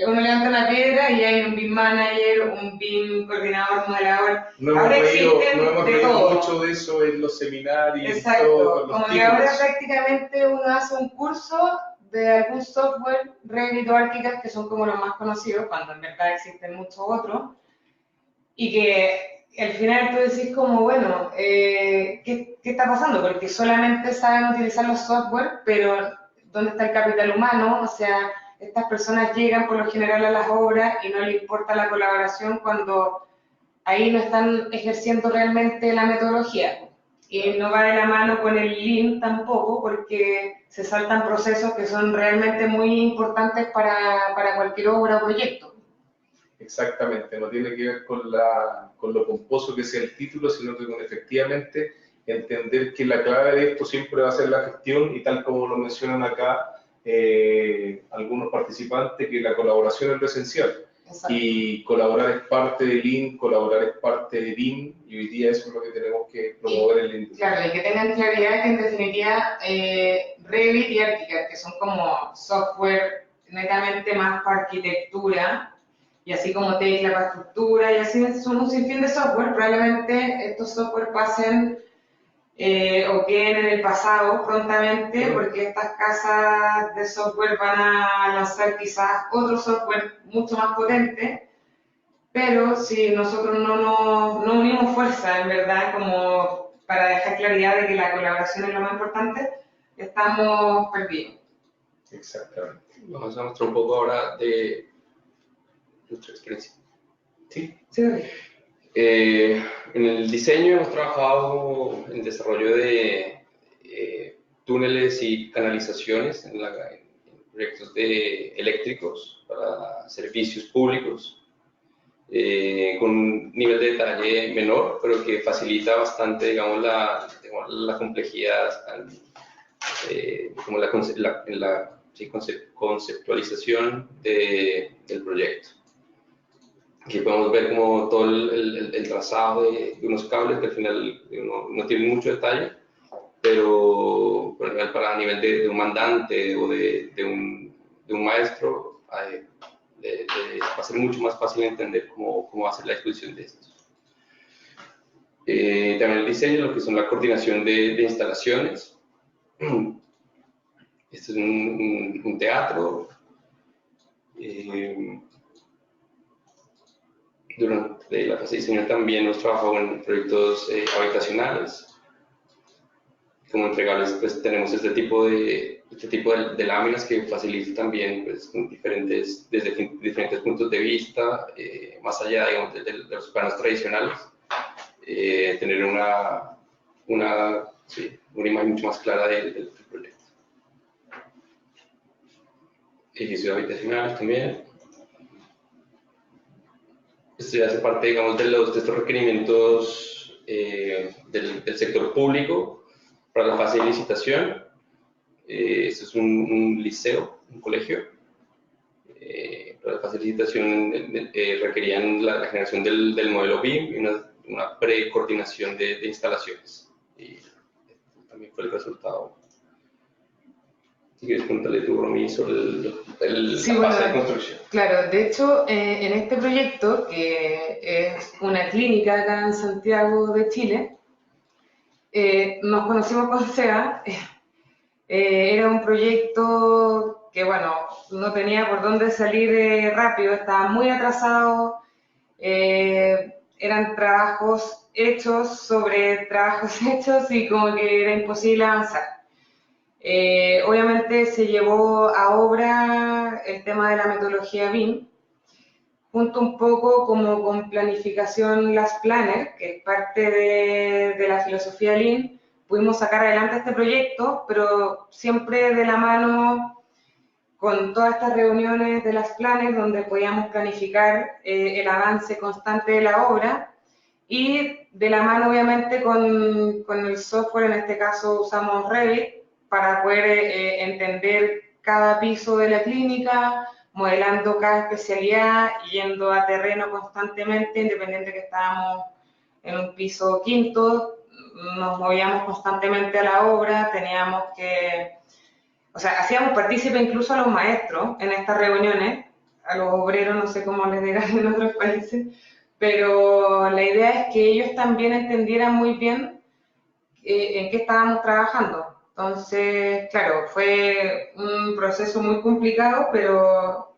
uno levanta una piedra y hay un BIM manager, un BIM coordinador, modelador. No hemos reído mucho de eso en los seminarios. Exacto, todo, como que ahora prácticamente uno hace un curso de algún software, Revit o ArchiCAD, que son como los más conocidos, cuando en verdad existen muchos otros, y que al final tú decís como, bueno, ¿qué está pasando? Porque solamente saben utilizar los software, pero ¿dónde está el capital humano? O sea, estas personas llegan por lo general a las obras y no les importa la colaboración cuando ahí no están ejerciendo realmente la metodología. Y no va de la mano con el Lean tampoco, porque se saltan procesos que son realmente muy importantes para cualquier obra o proyecto. Exactamente, no tiene que ver con lo pomposo que sea el título, sino que con efectivamente entender que la clave de esto siempre va a ser la gestión y tal como lo mencionan acá algunos participantes, que la colaboración es lo esencial. Exacto. Y colaborar es parte de Lean, colaborar es parte de BIM, y hoy día eso es lo que tenemos que promover en la industria. Claro, y que tengan claridad que en definitiva Revit y ArchiCAD, que son como software netamente más para arquitectura, y así como Tecla para estructura, y así son un sinfín de software, probablemente estos software pasen o queden en el pasado prontamente, porque estas casas de software van a lanzar quizás otro software mucho más potente, pero si nosotros no unimos fuerza, en verdad, como para dejar claridad de que la colaboración es lo más importante, estamos perdidos. Exactamente. Vamos a mostrar un poco ahora de nuestra experiencia. Sí. Sí. En el diseño hemos trabajado en desarrollo de túneles y canalizaciones en proyectos eléctricos para servicios públicos, con un nivel de detalle menor, pero que facilita bastante, digamos, la complejidad, como conceptualización del proyecto. Aquí podemos ver como todo el trazado de unos cables que al final no tienen mucho detalle, pero para nivel de un mandante o de un maestro, va a ser mucho más fácil entender cómo va a ser la disposición de estos. También el diseño, lo que son la coordinación de instalaciones. Este es un teatro. Durante la fase de diseño también hemos trabajado en proyectos habitacionales. Como entregables, pues tenemos este tipo de láminas que facilita también, pues, desde diferentes puntos de vista, más allá, digamos, de los planos tradicionales, tener una imagen mucho más clara del proyecto. Edificios habitacionales también. Esto ya hace parte, digamos, de estos requerimientos del sector público para la fase de licitación. Esto es un liceo, un colegio. Para la fase de licitación requerían la generación del modelo BIM y una precoordinación de instalaciones. Y también fue el resultado. Si quieres contarle tú, Romy, sobre Sí, la fase de construcción. Claro, de hecho, en este proyecto, que es una clínica acá en Santiago de Chile, nos conocimos con SEA. Era un proyecto que, bueno, no tenía por dónde salir rápido, estaba muy atrasado, eran trabajos hechos sobre trabajos hechos y como que era imposible avanzar. Obviamente se llevó a obra el tema de la metodología BIM, junto un poco como con planificación Last Planner, que es parte de la filosofía Lean. Pudimos sacar adelante este proyecto, pero siempre de la mano con todas estas reuniones de Last Planner, donde podíamos planificar el avance constante de la obra, y de la mano obviamente con el software, en este caso usamos Revit, para poder entender cada piso de la clínica, modelando cada especialidad, yendo a terreno constantemente, independiente que estábamos en un piso quinto, nos movíamos constantemente a la obra, teníamos que, o sea, hacíamos partícipe incluso a los maestros en estas reuniones, a los obreros, no sé cómo les dirán en otros países, pero la idea es que ellos también entendieran muy bien en qué estábamos trabajando. Entonces, claro, fue un proceso muy complicado, pero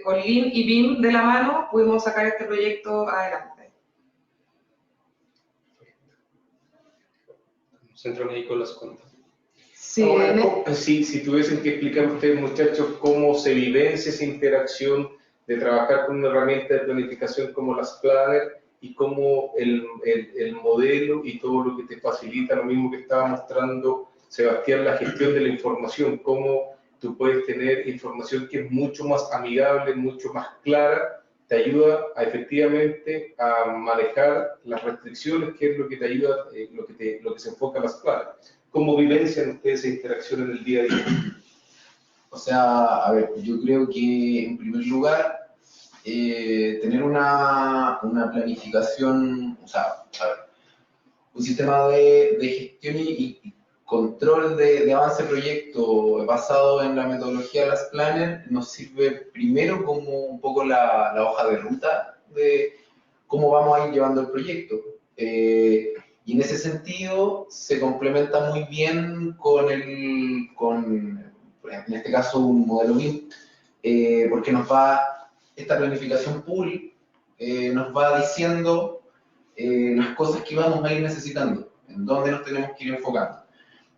con Lean y BIM de la mano pudimos sacar este proyecto adelante. Centro Médico Las Condes. Sí, Ahora, si tuviesen que explicar ustedes, muchachos, cómo se vivencia esa interacción de trabajar con una herramienta de planificación como las Planner y cómo el modelo y todo lo que te facilita, lo mismo que estaba mostrando Sebastián, la gestión de la información, cómo tú puedes tener información que es mucho más amigable, mucho más clara te ayuda a, efectivamente a manejar las restricciones, que es lo que te ayuda, lo que se enfoca en las planes. ¿Cómo vivencian ustedes esa interacción en el día a día? O sea, a ver, yo creo que en primer lugar, tener una planificación, o sea, a ver, un sistema de gestión y control de avance de proyecto basado en la metodología de las planners nos sirve primero como un poco la hoja de ruta de cómo vamos a ir llevando el proyecto. Y en ese sentido se complementa muy bien en este caso, un modelo BIM, porque esta planificación pool nos va diciendo las cosas que vamos a ir necesitando, en dónde nos tenemos que ir enfocando.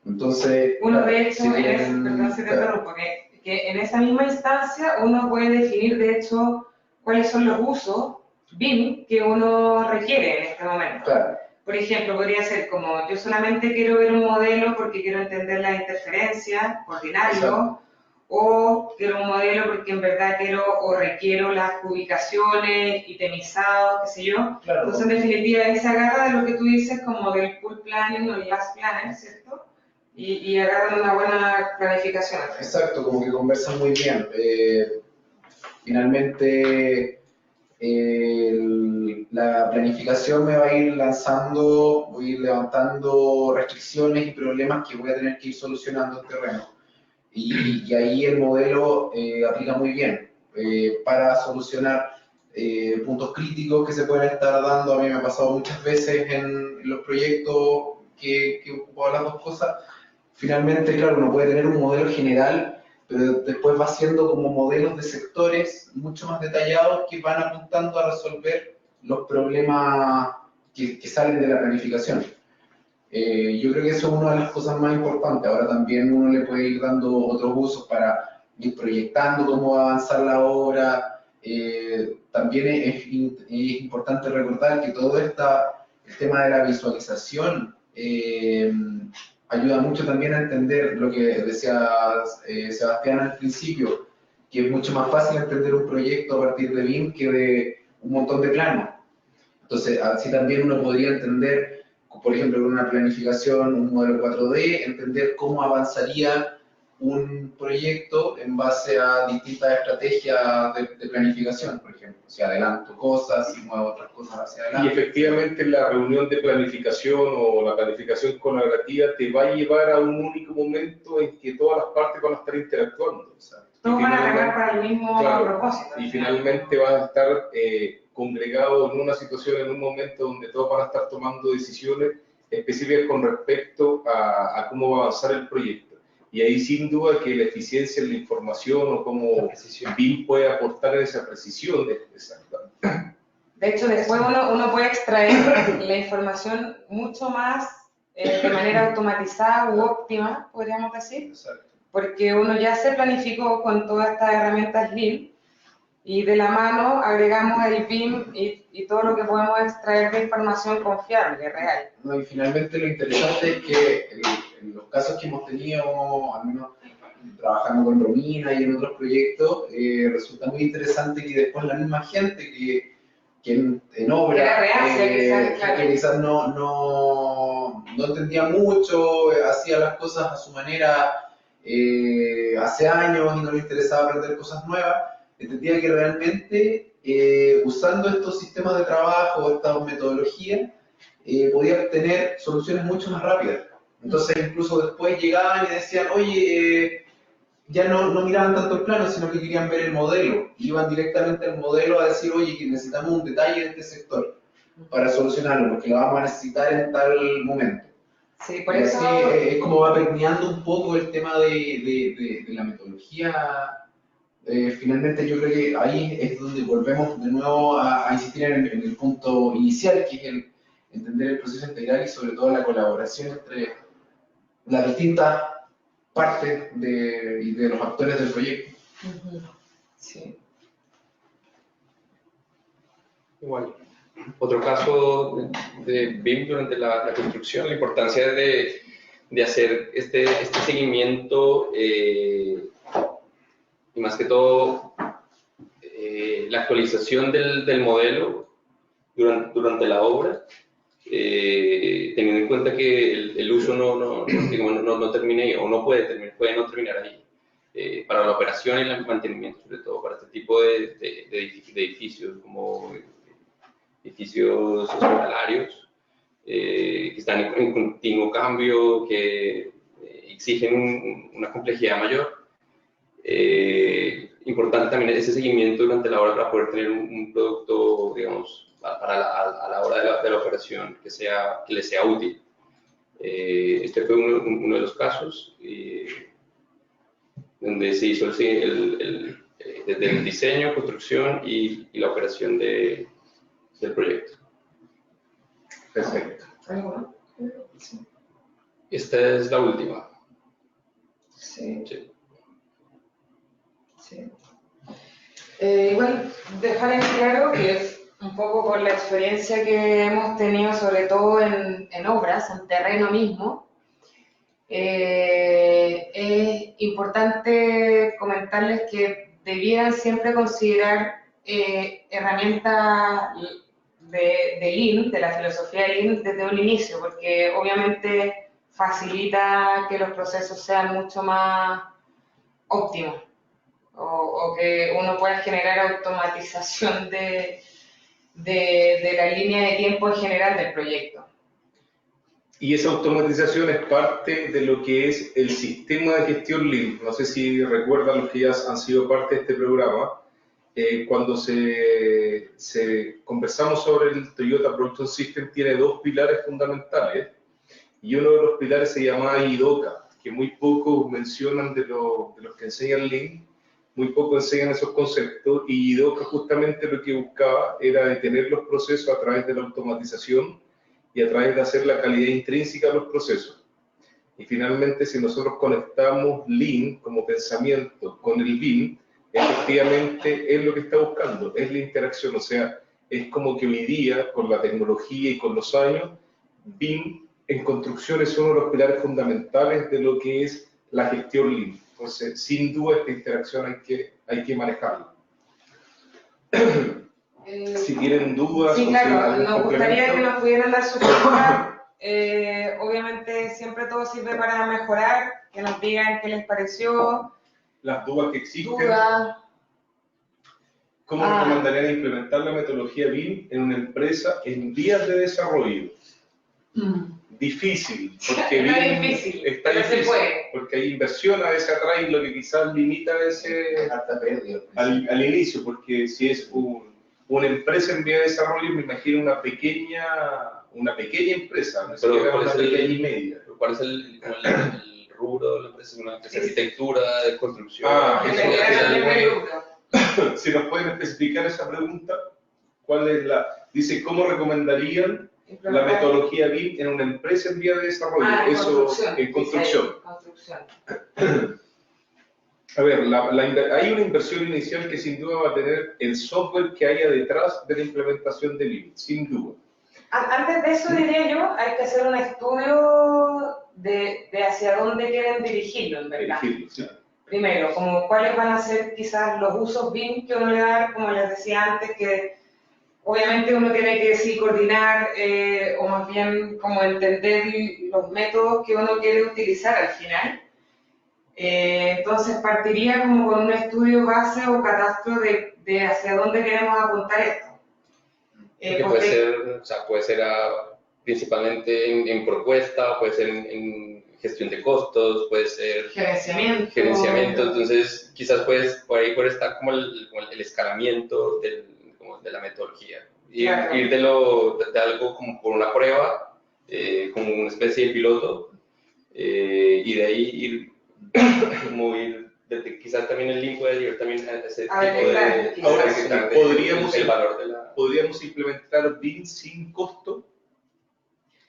Entonces, Uno de hecho, si perdón si te interrumpo, que en esa misma instancia uno puede definir de hecho cuáles son los usos BIM que uno requiere en este momento. claro, Por ejemplo, podría ser como, yo solamente quiero ver un modelo porque quiero entender las interferencias, coordinarlo, exacto. o quiero un modelo porque en verdad quiero o requiero las ubicaciones, itemizados, qué sé yo. Claro. Entonces, en definitiva, ahí se agarra de lo que tú dices como del pool planning o el last planner, ¿cierto? Y agarran una buena planificación. Exacto, como que conversan muy bien. Finalmente, la planificación me va a ir lanzando, voy a ir levantando restricciones y problemas que voy a tener que ir solucionando en terreno. Y ahí el modelo aplica muy bien para solucionar puntos críticos que se pueden estar dando. A mí me ha pasado muchas veces en los proyectos que ocupo las dos cosas. Finalmente, claro, uno puede tener un modelo general, pero después va haciendo como modelos de sectores mucho más detallados que van apuntando a resolver los problemas que salen de la planificación. Yo creo que eso es una de las cosas más importantes. Ahora también uno le puede ir dando otros usos para ir proyectando cómo va a avanzar la obra. También es importante recordar que todo el tema de la visualización ayuda mucho también a entender lo que decía Sebastián al principio, que es mucho más fácil entender un proyecto a partir de BIM que de un montón de planos. Entonces, así también uno podría entender, por ejemplo, con una planificación, un modelo 4D, entender cómo avanzaría un proyecto en base a distintas estrategias de planificación, por ejemplo. Si adelanto cosas, si muevo otras cosas hacia Y adelante. efectivamente la reunión de planificación o la planificación colaborativa te va a llevar a un único momento en que todas las partes van a estar interactuando. Todos van a remar para el mismo propósito. Y finalmente van a estar congregados en una situación, en un momento donde todos van a estar tomando decisiones específicas con respecto a cómo va a avanzar el proyecto. Y ahí sin duda que la eficiencia en la información o cómo BIM puede aportar esa precisión. De hecho, después uno puede extraer la información mucho más de manera automatizada u óptima, podríamos decir. Exacto. Porque uno ya se planificó con todas estas herramientas BIM y de la mano agregamos el BIM y todo lo que podemos extraer de información confiable, real. No, y finalmente lo interesante es que en los casos que hemos tenido, al menos trabajando con Romina y en otros proyectos, resulta muy interesante que después la misma gente que en obra, que quizás no entendía mucho, hacía las cosas a su manera hace años y no le interesaba aprender cosas nuevas, entendía que realmente usando estos sistemas de trabajo, estas metodologías, podía obtener soluciones mucho más rápidas. Entonces incluso después llegaban y decían, oye, ya no miraban tanto el plano, sino que querían ver el modelo. Iban directamente al modelo a decir, oye, que necesitamos un detalle de este sector para solucionarlo, porque lo vamos a necesitar en tal momento. Sí, por y eso... así es como va permeando un poco el tema de la metodología. Finalmente yo creo que ahí es donde volvemos de nuevo a insistir en el punto inicial, que es el entender el proceso integral y sobre todo la colaboración entre las distintas partes de los actores del proyecto. Sí. Igual. Otro caso de BIM durante la construcción, la importancia de hacer este seguimiento y más que todo la actualización del modelo durante la obra, teniendo en cuenta que el uso no termina ahí, o no puede no terminar ahí. Para la operación y el mantenimiento, sobre todo para este tipo de edificios, como edificios hospitalarios, que están en continuo cambio, que exigen una complejidad mayor. Importante también ese seguimiento durante la obra para poder tener un producto, digamos, a la hora de la operación que le sea útil. Este fue uno de los casos donde se hizo desde el diseño, construcción y la operación del proyecto. Perfecto. ¿Algo más? Esta es la última. Sí. Sí. Sí. Igual dejar en claro que es un poco por la experiencia que hemos tenido, sobre todo en obras, en terreno mismo, es importante comentarles que debieran siempre considerar herramientas de Lean, de la filosofía Lean, desde un inicio, porque obviamente facilita que los procesos sean mucho más óptimos. O que uno pueda generar automatización de la línea de tiempo en general del proyecto. Y esa automatización es parte de lo que es el sistema de gestión Lean. No sé si recuerdan los que ya han sido parte de este programa. Cuando conversamos sobre el Toyota Production System, tiene dos pilares fundamentales. Y uno de los pilares se llama IDOCA, que muy pocos mencionan de los que enseñan Lean. Muy poco enseñan esos conceptos, y IDOCA justamente lo que buscaba era detener los procesos a través de la automatización y a través de hacer la calidad intrínseca de los procesos. Y finalmente, si nosotros conectamos Lean como pensamiento con el BIM, efectivamente es lo que está buscando, es la interacción. O sea, es como que hoy día, con la tecnología y con los años, BIM en construcción es uno de los pilares fundamentales de lo que es la gestión Lean. Entonces, sin duda, esta interacción hay que manejarla. Si tienen dudas, sí, o claro, si nos gustaría que nos pudieran dar su feedback. Obviamente, siempre todo sirve para mejorar, que nos digan qué les pareció. Las dudas que existen. Dudas. ¿Cómo recomendarían implementar la metodología BIM en una empresa en vías de desarrollo? Difícil, porque Está BIM difícil, está pero se difícil, puede. porque hay inversión a veces atrás, y lo que quizás limita a veces al inicio, porque si es una empresa en vía de desarrollo, me imagino una pequeña empresa, no siquiera una pequeña y media. ¿Cuál es el rubro de la empresa? ¿Una empresa de arquitectura, de construcción? Si nos pueden especificar esa pregunta, ¿cuál es dice, ¿cómo recomendarían la metodología BIM en una empresa en vía de desarrollo? En construcción. A ver, hay una inversión inicial que sin duda va a tener el software que haya detrás de la implementación de BIM, sin duda. Antes de eso, diría yo, hay que hacer un estudio de hacia dónde quieren dirigirlo, en verdad. Sí. Primero, como cuáles van a ser quizás los usos BIM que uno le va a dar, como les decía antes, que obviamente uno tiene que sí coordinar o más bien como entender los métodos que uno quiere utilizar al final. Entonces partiría como con un estudio base o catastro de hacia dónde queremos apuntar esto. Puede ser principalmente en propuesta, puede ser en gestión de costos, puede ser gerenciamiento. Entonces quizás por ahí está como el escalamiento de la metodología. Claro. Ir de algo como por una prueba, como una especie de piloto, y de ahí ir quizás también el link puede llevar también a ese tipo de... Ahora sí, podríamos podríamos implementar BIM sin costo,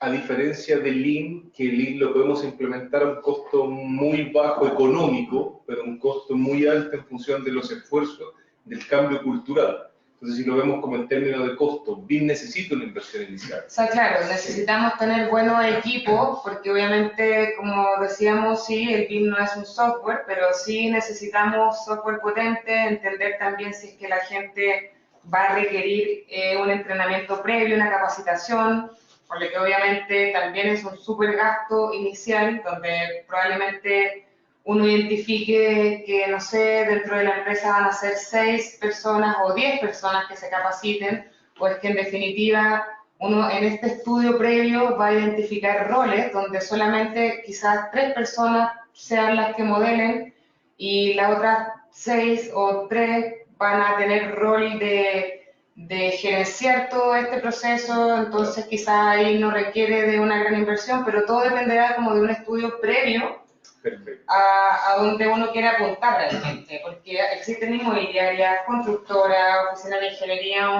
a diferencia de Lean, que Lean lo podemos implementar a un costo muy bajo económico, pero un costo muy alto en función de los esfuerzos del cambio cultural. Entonces, si lo vemos como en términos de costo, BIM necesita una inversión inicial. O sea, claro, necesitamos tener buenos equipos, porque obviamente, como decíamos, sí, el BIM no es un software, pero sí necesitamos software potente, entender también si es que la gente va a requerir un entrenamiento previo, una capacitación, por lo que obviamente también es un súper gasto inicial, donde probablemente uno identifique que, no sé, dentro de la empresa van a ser 6 personas o 10 personas que se capaciten, pues que en definitiva uno en este estudio previo va a identificar roles donde solamente quizás 3 personas sean las que modelen y las otras 6 o 3 van a tener rol de gerenciar todo este proceso, entonces quizás ahí no requiere de una gran inversión, pero todo dependerá como de un estudio previo Perfecto. a donde uno quiere apuntar realmente, porque existen inmobiliarias, constructoras, oficinas de ingeniería,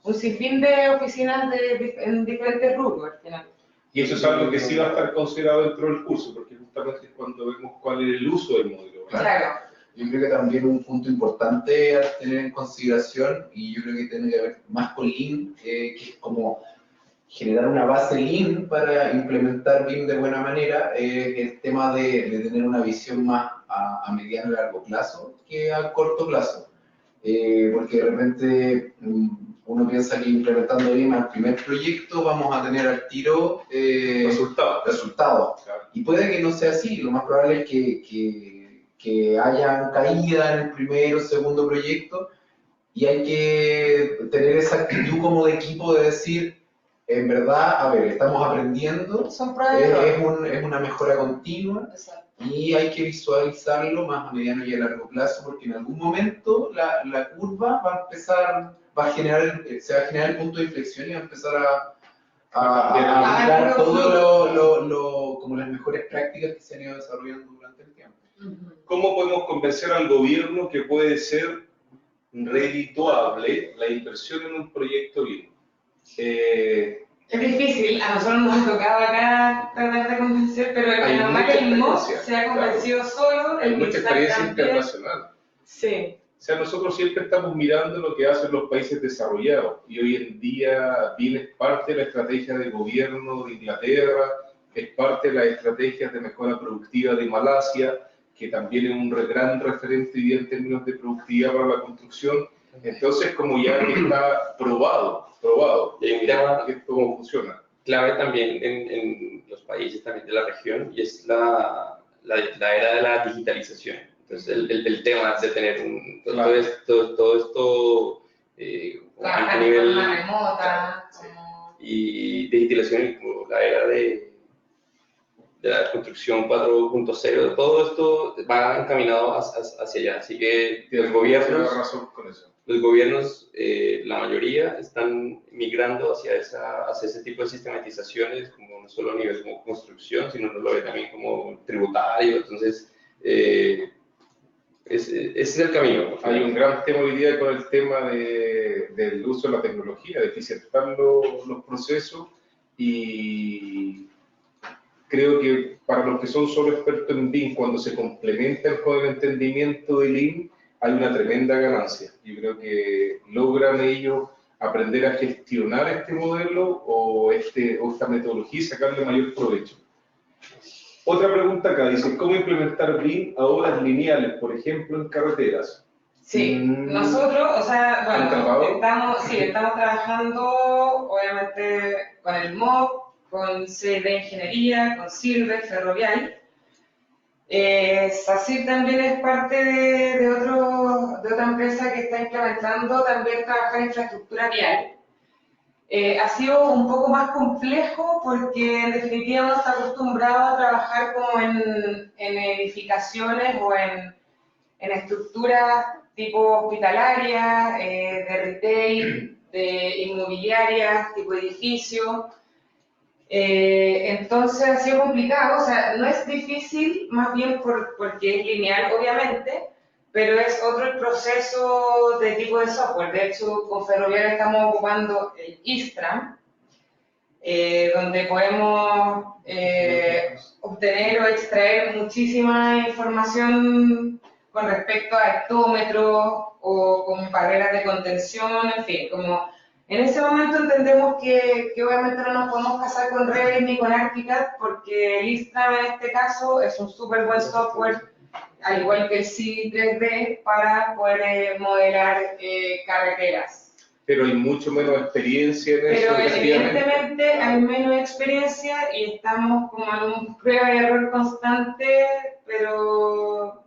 un sinfín de oficinas en diferentes rubros al final. Y eso es algo que sí va a estar considerado dentro del curso, porque justamente es cuando vemos cuál es el uso del modelo. Claro. Yo creo que también un punto importante a tener en consideración, y yo creo que tiene que ver más con Lean, que es como generar una base Lean para implementar BIM de buena manera, el tema de tener una visión más a mediano y largo plazo que a corto plazo. Porque de repente uno piensa que implementando BIM al primer proyecto vamos a tener al tiro resultados. Claro. Y puede que no sea así, lo más probable es que hayan caídas en el primero o segundo proyecto y hay que tener esa actitud como de equipo de decir, en verdad, a ver, estamos aprendiendo, Son pruebas de error. es una mejora continua Exacto. y hay que visualizarlo más a mediano y a largo plazo porque en algún momento la curva va a empezar, se va a generar el punto de inflexión y va a empezar a aplicar todo como las mejores prácticas que se han ido desarrollando durante el tiempo. ¿Cómo podemos convencer al gobierno que puede ser redituable la inversión en un proyecto BIM? Es difícil, a nosotros nos ha tocado acá tratar de convencer, pero Hay el mucha mismo experiencia, se ha convencido solo, hay el mucha MISAC experiencia también. internacional. Sí. O sea, nosotros siempre estamos mirando lo que hacen los países desarrollados y hoy en día BIM es parte de la estrategia de gobierno de Inglaterra, es parte de las estrategias de mejora productiva de Malasia, que también es un gran referente hoy día en términos de productividad para la construcción. Entonces, como ya que está probado Y un tema que esto funciona. clave también en los países también de la región y es la era de la digitalización. Entonces, el tema de tener Claro. todo esto a Trabajar nivel de forma remota. sí. Y digitalización y como la era de la construcción 4.0, todo esto va encaminado hacia allá. Así que Tienes mucha razón con eso. los gobiernos, la mayoría, están migrando hacia ese tipo de sistematizaciones, como no solo a nivel como construcción, sino uno lo ve también como tributario. Entonces, ese es el camino. Hay un gran tema hoy día con el tema del uso de la tecnología, de eficientar los procesos y creo que para los que son solo expertos en BIM, cuando se complementan con el entendimiento de Lean, hay una tremenda ganancia. Yo creo que logran ellos aprender a gestionar este modelo o esta metodología y sacarle mayor provecho. Otra pregunta acá, dice, ¿cómo implementar BIM a obras lineales, por ejemplo, en carreteras? Sí, nosotros, o sea, ¿Han tratado? estamos trabajando obviamente con el MOB, con CD Ingeniería, con Silver, Ferrovial. SACIR también es parte de otra empresa que está implementando también trabajar en infraestructura vial. Ha sido un poco más complejo porque en definitiva uno está acostumbrado a trabajar como en edificaciones o en estructuras tipo hospitalarias, de retail, de inmobiliarias, tipo edificio. Entonces ha sido complicado, o sea, no es difícil, más bien porque es lineal, obviamente, pero es otro el proceso de tipo de software. De hecho, con Ferrovial estamos ocupando el ISTRAM, donde podemos obtener o extraer muchísima información con respecto a hectómetros o con barreras de contención, en fin, como en ese momento entendemos que obviamente no nos podemos casar con Revit ni con ArchiCAD porque el Istram en este caso es un súper buen software, al igual que el Civil 3D, para poder modelar carreteras. Pero hay mucho menos experiencia en eso. Pero evidentemente hay menos experiencia y estamos como en un prueba y error constante, pero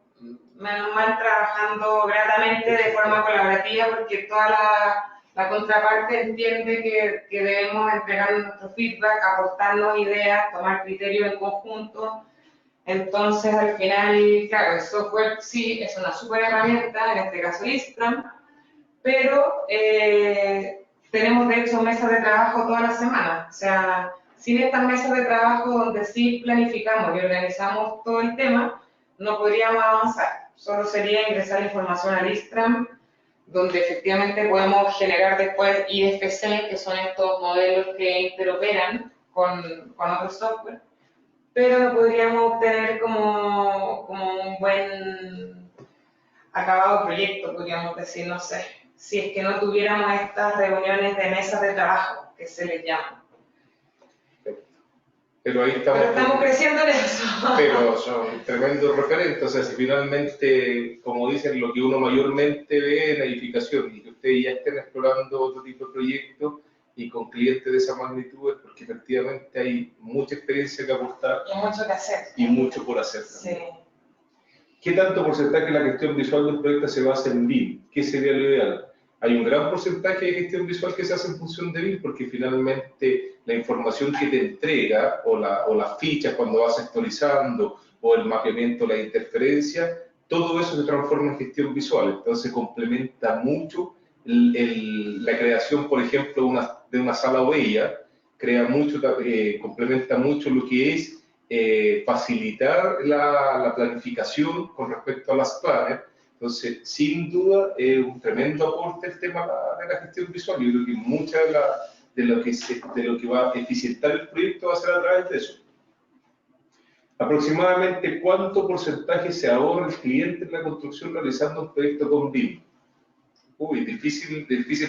menos mal trabajando gratamente de forma colaborativa porque toda la contraparte entiende que debemos entregar nuestro feedback, aportarnos ideas, tomar criterios en conjunto. Entonces, al final, claro, el software sí es una súper herramienta, en este caso Istram, pero tenemos de hecho mesas de trabajo toda la semana. O sea, sin estas mesas de trabajo donde sí planificamos y organizamos todo el tema, no podríamos avanzar. Solo sería ingresar información al Istram, donde efectivamente podemos generar después IFC, que son estos modelos que interoperan con otros software, pero no podríamos obtener como un buen acabado proyecto, podríamos decir, no sé, si es que no tuviéramos estas reuniones de mesas de trabajo, que se les llama. Pero ahí estamos. Pero estamos creciendo en eso. Pero son tremendos referentes, o sea, si finalmente, como dicen, lo que uno mayormente ve en la edificación y que ustedes ya estén explorando otro tipo de proyectos y con clientes de esa magnitud es porque efectivamente hay mucha experiencia que aportar Y mucho que hacer. y mucho por hacer también. Sí. ¿Qué tanto porcentaje de la gestión visual de un proyecto se basa en BIM? ¿Qué sería lo ideal? Hay un gran porcentaje de gestión visual que se hace en función de BIM porque finalmente la información que te entrega o las fichas cuando vas actualizando o el mapeamiento, la interferencia, todo eso se transforma en gestión visual. Entonces complementa mucho la creación, por ejemplo, de una sala OEIA, complementa mucho lo que es facilitar la planificación con respecto a las planners. Entonces, sin duda, es un tremendo aporte el tema de la gestión visual. Yo creo que mucha de lo que va a eficientar el proyecto va a ser a través de eso. Aproximadamente, ¿cuánto porcentaje se ahorra el cliente en la construcción realizando un proyecto con BIM? Uy, difícil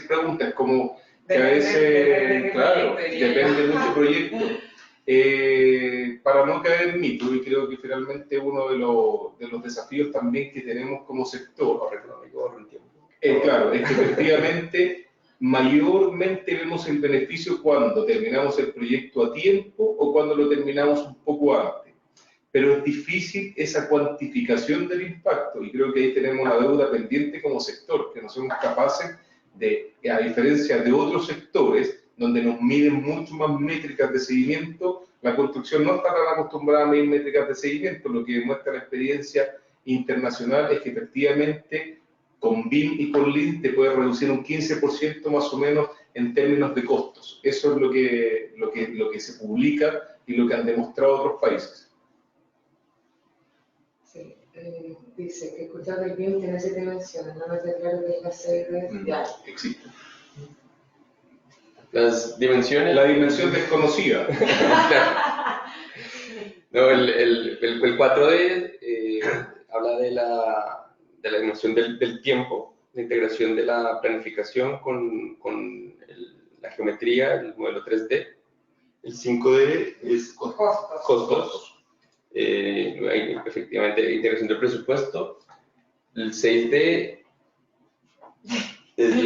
pregunta. Es como que a veces, claro, depende mucho del proyecto. Para no caer en mito, y creo que finalmente uno de los desafíos también que tenemos como sector, claro, es que efectivamente mayormente vemos el beneficio cuando terminamos el proyecto a tiempo o cuando lo terminamos un poco antes. Pero es difícil esa cuantificación del impacto y creo que ahí tenemos una deuda pendiente como sector, que no somos capaces de, a diferencia de otros sectores, donde nos miden mucho más métricas de seguimiento, la construcción no está tan acostumbrada a medir métricas de seguimiento. Lo que demuestra la experiencia internacional es que efectivamente con BIM y con Lean te puede reducir un 15% más o menos en términos de costos. Eso es lo que se publica y lo que han demostrado otros países. Sí, dice que escuchar del BIM tiene 7 dimensiones, no me queda claro que es la 6 de ya. Existe. Las dimensiones. La dimensión desconocida. No, el 4D habla de la dimensión del tiempo, la integración de la planificación con la geometría, el modelo 3D. El 5D es costos. Hay efectivamente integración del presupuesto. El 6D es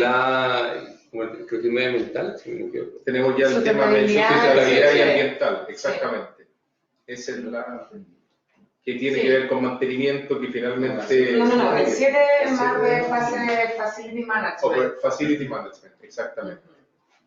creo que es medioambiental, si me equivoco. Tenemos ya el tema de sustentabilidad y ambiental, exactamente. Esa es la que tiene que ver con mantenimiento, que finalmente... No, el 7 es más de Facility Management. Facility Management, exactamente.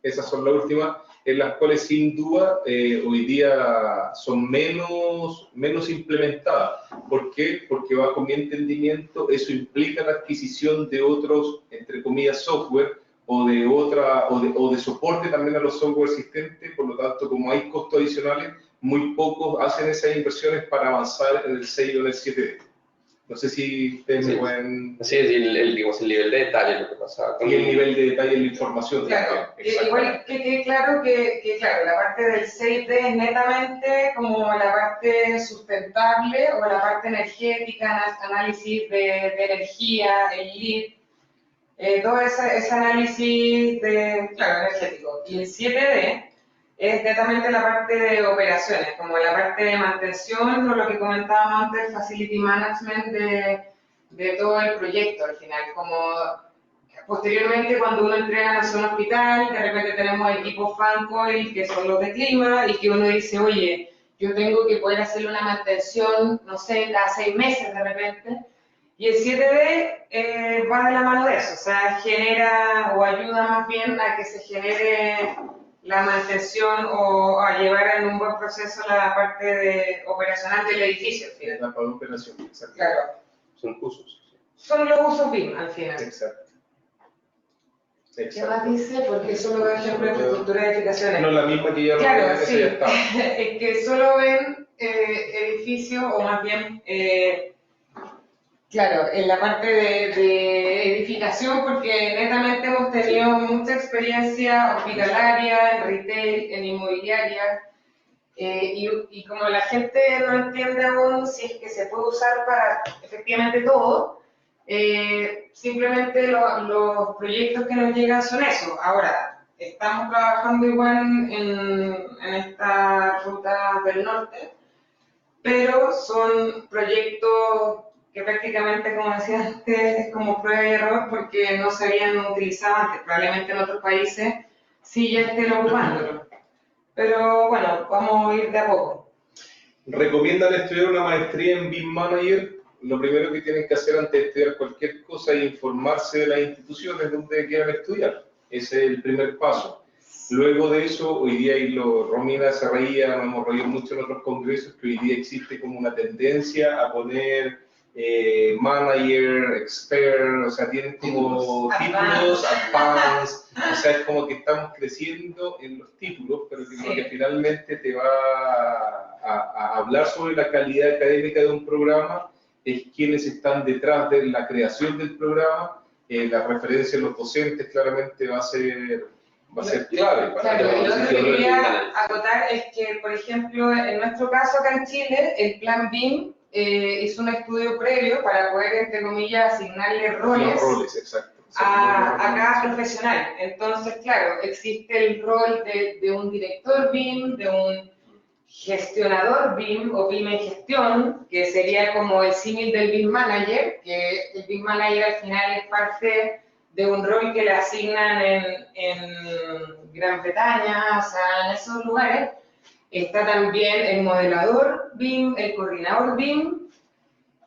Esas son las últimas, en las cuales sin duda hoy día son menos implementadas. ¿Por qué? Porque bajo mi entendimiento eso implica la adquisición de otros, entre comillas, software o de soporte también a los software existentes. Por lo tanto, como hay costos adicionales, muy pocos hacen esas inversiones para avanzar en el 6 o en el 7D. No sé si ustedes me Sí. pueden... Así es, y digamos, el nivel de detalle, lo que pasaba con Y el nivel de detalle en la información. Claro, también. igual que quede claro que, claro, la parte del 6D es netamente como la parte sustentable o la parte energética, análisis de energía, el lead, todo ese análisis claro, energético. Y el 7D es netamente la parte de operaciones, como la parte de mantención o lo que comentábamos antes, el facility management de todo el proyecto al final, como posteriormente, cuando uno entrega a un hospital, de repente tenemos equipos Fancoil que son los de clima y que uno dice, oye, yo tengo que poder hacerle una mantención, no sé, cada 6 meses de repente. Y el 7D va de la mano de eso, o sea, genera o ayuda más bien a que se genere la mantención o a llevar en un buen proceso la parte operacional del edificio. Al final. La para operación, exacto. Claro. son usos. Son los usos BIM al final. Exacto. ¿Qué más dice? Porque solo da ejemplo de infraestructura de edificaciones. No, la misma que ya lo Claro, esa sí. ya está. Es que solo ven edificios, o más bien, claro, en la parte de edificación, porque netamente hemos tenido mucha experiencia hospitalaria, en retail, en inmobiliaria, y como la gente no entiende aún si es que se puede usar para efectivamente todo, simplemente los proyectos que nos llegan son eso. Ahora, estamos trabajando igual en esta ruta del norte, pero son proyectos que prácticamente, como decía antes, es como prueba y error porque no se habían utilizado antes. Probablemente en otros países sí ya estén ocupándolo. Pero bueno, vamos a ir de a poco. ¿Recomiendan estudiar una maestría en BIM Manager? Lo primero que tienen que hacer antes de estudiar cualquier cosa es informarse de las instituciones donde quieran estudiar. Ese es el primer paso. Luego de eso, hoy día, y Romina se reía, nos hemos reído mucho en otros congresos, que hoy día existe como una tendencia a poner manager, expert, o sea, tienen como títulos, advanced, o sea, es como que estamos creciendo en los títulos, pero que lo que finalmente te va a hablar sobre la calidad académica de un programa es quienes están detrás de la creación del programa, la referencia de los docentes claramente va a ser clave. Claro, y lo otro que quería acotar es que, por ejemplo, en nuestro caso acá en Chile, el Plan BIM hizo un estudio previo para poder, entre comillas, asignarle roles, exacto. A cada profesional. Entonces, claro, existe el rol de un director BIM, de un gestionador BIM o BIM en gestión, que sería como el símil del BIM Manager, que el BIM Manager al final es parte de un rol que le asignan en Gran Bretaña, o sea, en esos lugares. Está también el modelador BIM, el coordinador BIM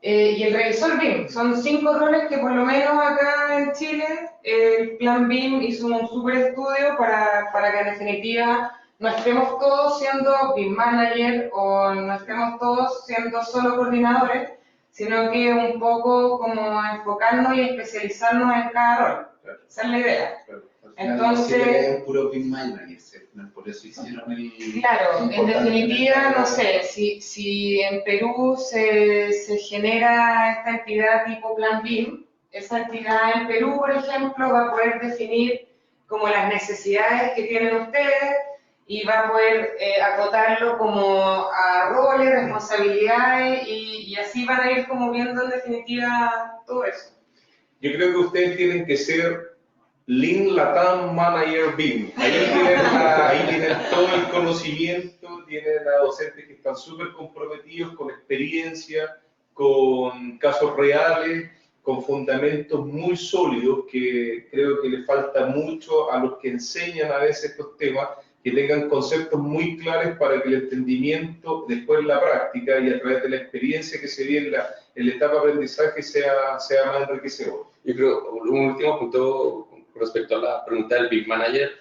y el revisor BIM. Son 5 roles que por lo menos acá en Chile el Plan BIM hizo un super estudio para que en definitiva no estemos todos siendo BIM Manager o no estemos todos siendo solo coordinadores, sino que un poco como enfocarnos y especializarnos en cada rol. Claro. Esa es la idea. Claro. Entonces, es un puro BIM Manager, por eso hicieron el... claro, en definitiva, no sé, si en Perú se genera esta entidad tipo Plan BIM, esa entidad en Perú, por ejemplo, va a poder definir como las necesidades que tienen ustedes y va a poder acotarlo como a roles, responsabilidades y así van a ir como viendo en definitiva todo eso. Yo creo que ustedes tienen que ser Lean Latam Manager BIM. Ahí tienen todo el conocimiento, tienen a docentes que están súper comprometidos, con experiencia, con casos reales, con fundamentos muy sólidos, que creo que le falta mucho a los que enseñan a veces estos temas, que tengan conceptos muy claros para que el entendimiento, después en la práctica y a través de la experiencia que se vive en la etapa de aprendizaje sea más enriquecedor. Yo creo, un último punto respecto a la pregunta del Big Manager,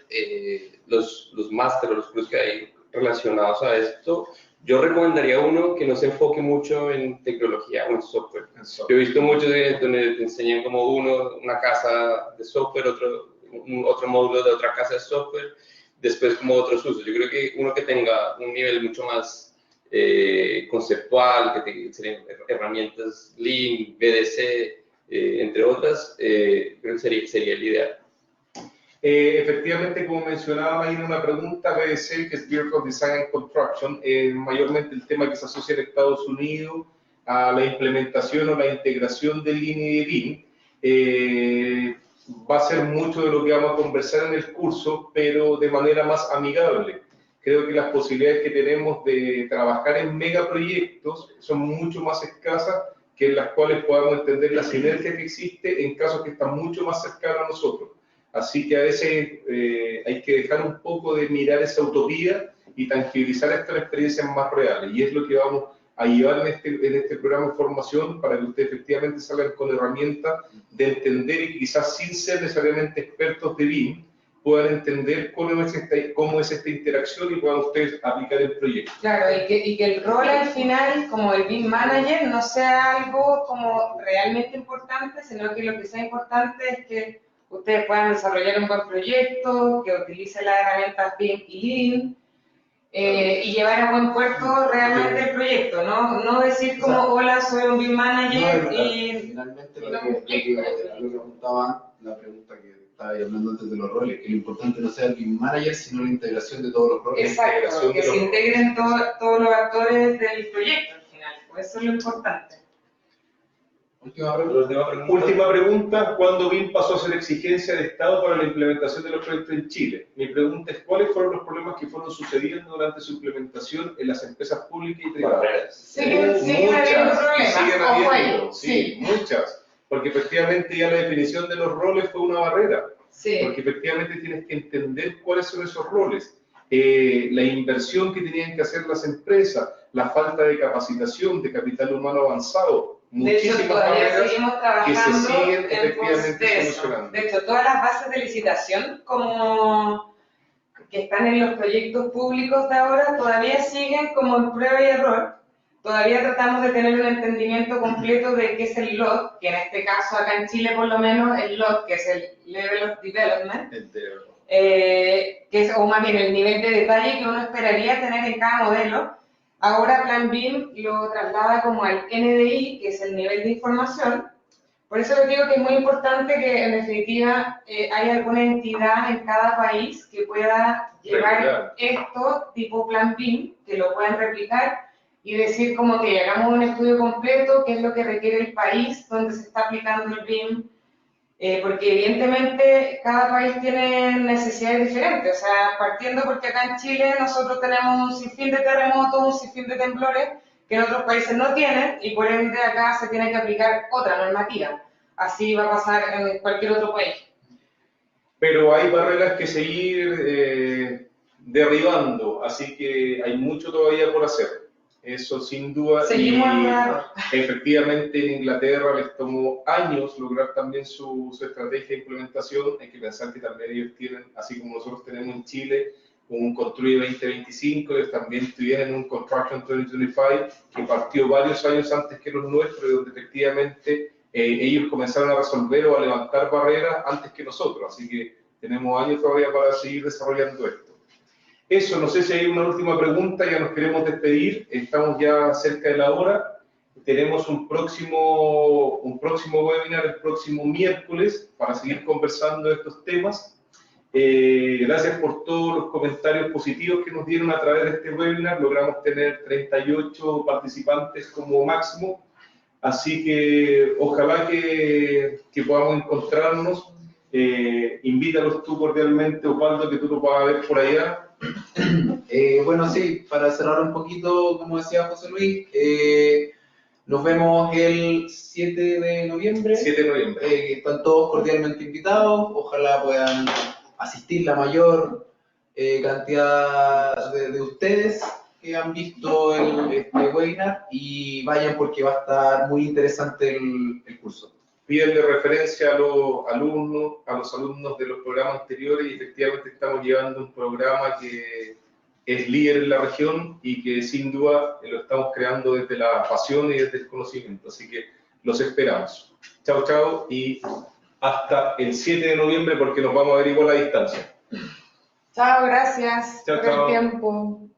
los máster o los cursos que hay relacionados a esto, yo recomendaría uno que no se enfoque mucho en tecnología o en software. Yo he visto muchos donde te enseñan como una casa de software, otro módulo de otra casa de software, después como otros usos. Yo creo que uno que tenga un nivel mucho más conceptual, que serían herramientas Lean, BDC, entre otras, creo que sería el ideal. Efectivamente, como mencionaba ahí en una pregunta, BDC, que es Vehicle Design and Construction, mayormente el tema que se asocia en Estados Unidos a la implementación o la integración de Lean y de Lean, va a ser mucho de lo que vamos a conversar en el curso, pero de manera más amigable. Creo que las posibilidades que tenemos de trabajar en megaproyectos son mucho más escasas que en las cuales podamos entender la sinergia que existe en casos que están mucho más cercanos a nosotros. Así que a veces hay que dejar un poco de mirar esa utopía y tangibilizar estas experiencias más reales. Y es lo que vamos a llevar en este programa de formación para que ustedes efectivamente salgan con herramientas de entender y quizás sin ser necesariamente expertos de BIM, puedan entender cómo es esta interacción y puedan ustedes aplicar el proyecto. Claro, y que el rol al final, como el BIM Manager, no sea algo como realmente importante, sino que lo que sea importante es que ustedes puedan desarrollar un buen proyecto, que utilicen las herramientas BIM y Lean, y llevar a buen puerto realmente el proyecto, no decir como, hola, soy un BIM Manager y... Finalmente lo que apuntaba, la pregunta que estaba hablando antes de los roles, que lo importante no sea el BIM Manager, sino la integración de todos los roles. Exacto, que se integren todos los actores del proyecto al final, pues eso es lo importante. Última pregunta, ¿cuándo BIM pasó a ser exigencia de Estado para la implementación de los proyectos en Chile? Mi pregunta es, ¿cuáles fueron los problemas que fueron sucediendo durante su implementación en las empresas públicas y privadas? Siguen habiendo problemas. Siguen habiendo, sí, muchas. Porque efectivamente ya la definición de los roles fue una barrera. Sí. Porque efectivamente tienes que entender cuáles son esos roles. La inversión que tenían que hacer las empresas, la falta de capacitación, de capital humano avanzado, muchísimas barreras que se siguen efectivamente solucionando. De hecho, todas las bases de licitación como que están en los proyectos públicos de ahora todavía siguen como en prueba y error. Todavía tratamos de tener un entendimiento completo de qué es el LOT, que en este caso acá en Chile por lo menos el LOT, que es el Level of Development, que es, o más bien el nivel de detalle que uno esperaría tener en cada modelo. Ahora Plan BIM lo traslada como al NDI, que es el nivel de información. Por eso les digo que es muy importante que en definitiva haya alguna entidad en cada país que pueda llevar esto tipo Plan BIM, que lo puedan replicar y decir como que hagamos un estudio completo, qué es lo que requiere el país donde se está aplicando el BIM, porque evidentemente cada país tiene necesidades diferentes, o sea, partiendo porque acá en Chile nosotros tenemos un sinfín de terremotos, un sinfín de temblores que en otros países no tienen y por ende acá se tiene que aplicar otra normativa. Así va a pasar en cualquier otro país. Pero hay barreras que seguir derribando, así que hay mucho todavía por hacer. Eso sin duda. Seguimos y efectivamente en Inglaterra les tomó años lograr también su estrategia de implementación. Hay que pensar que también ellos tienen, así como nosotros tenemos en Chile, un Construye 2025, ellos también tienen un Construction 2025 que partió varios años antes que los nuestros, donde efectivamente ellos comenzaron a resolver o a levantar barreras antes que nosotros. Así que tenemos años todavía para seguir desarrollando esto. Eso, no sé si hay una última pregunta, ya nos queremos despedir, estamos ya cerca de la hora. Tenemos un próximo webinar el próximo miércoles para seguir conversando de estos temas. Gracias por todos los comentarios positivos que nos dieron a través de este webinar. Logramos tener 38 participantes como máximo, así que ojalá que podamos encontrarnos. Invítalos tú cordialmente, Osvaldo, que tú lo puedas ver por allá. Bueno, sí, para cerrar un poquito, como decía José Luis, nos vemos el 7 de noviembre. 7 de noviembre. Están todos cordialmente invitados. Ojalá puedan asistir la mayor cantidad de ustedes que han visto este webinar y vayan porque va a estar muy interesante el curso. Pídenle referencia a los alumnos de los programas anteriores y efectivamente estamos llevando un programa que es líder en la región y que sin duda lo estamos creando desde la pasión y desde el conocimiento. Así que los esperamos. Chao, chao y hasta el 7 de noviembre porque nos vamos a ver igual a distancia. Chao, gracias por el tiempo.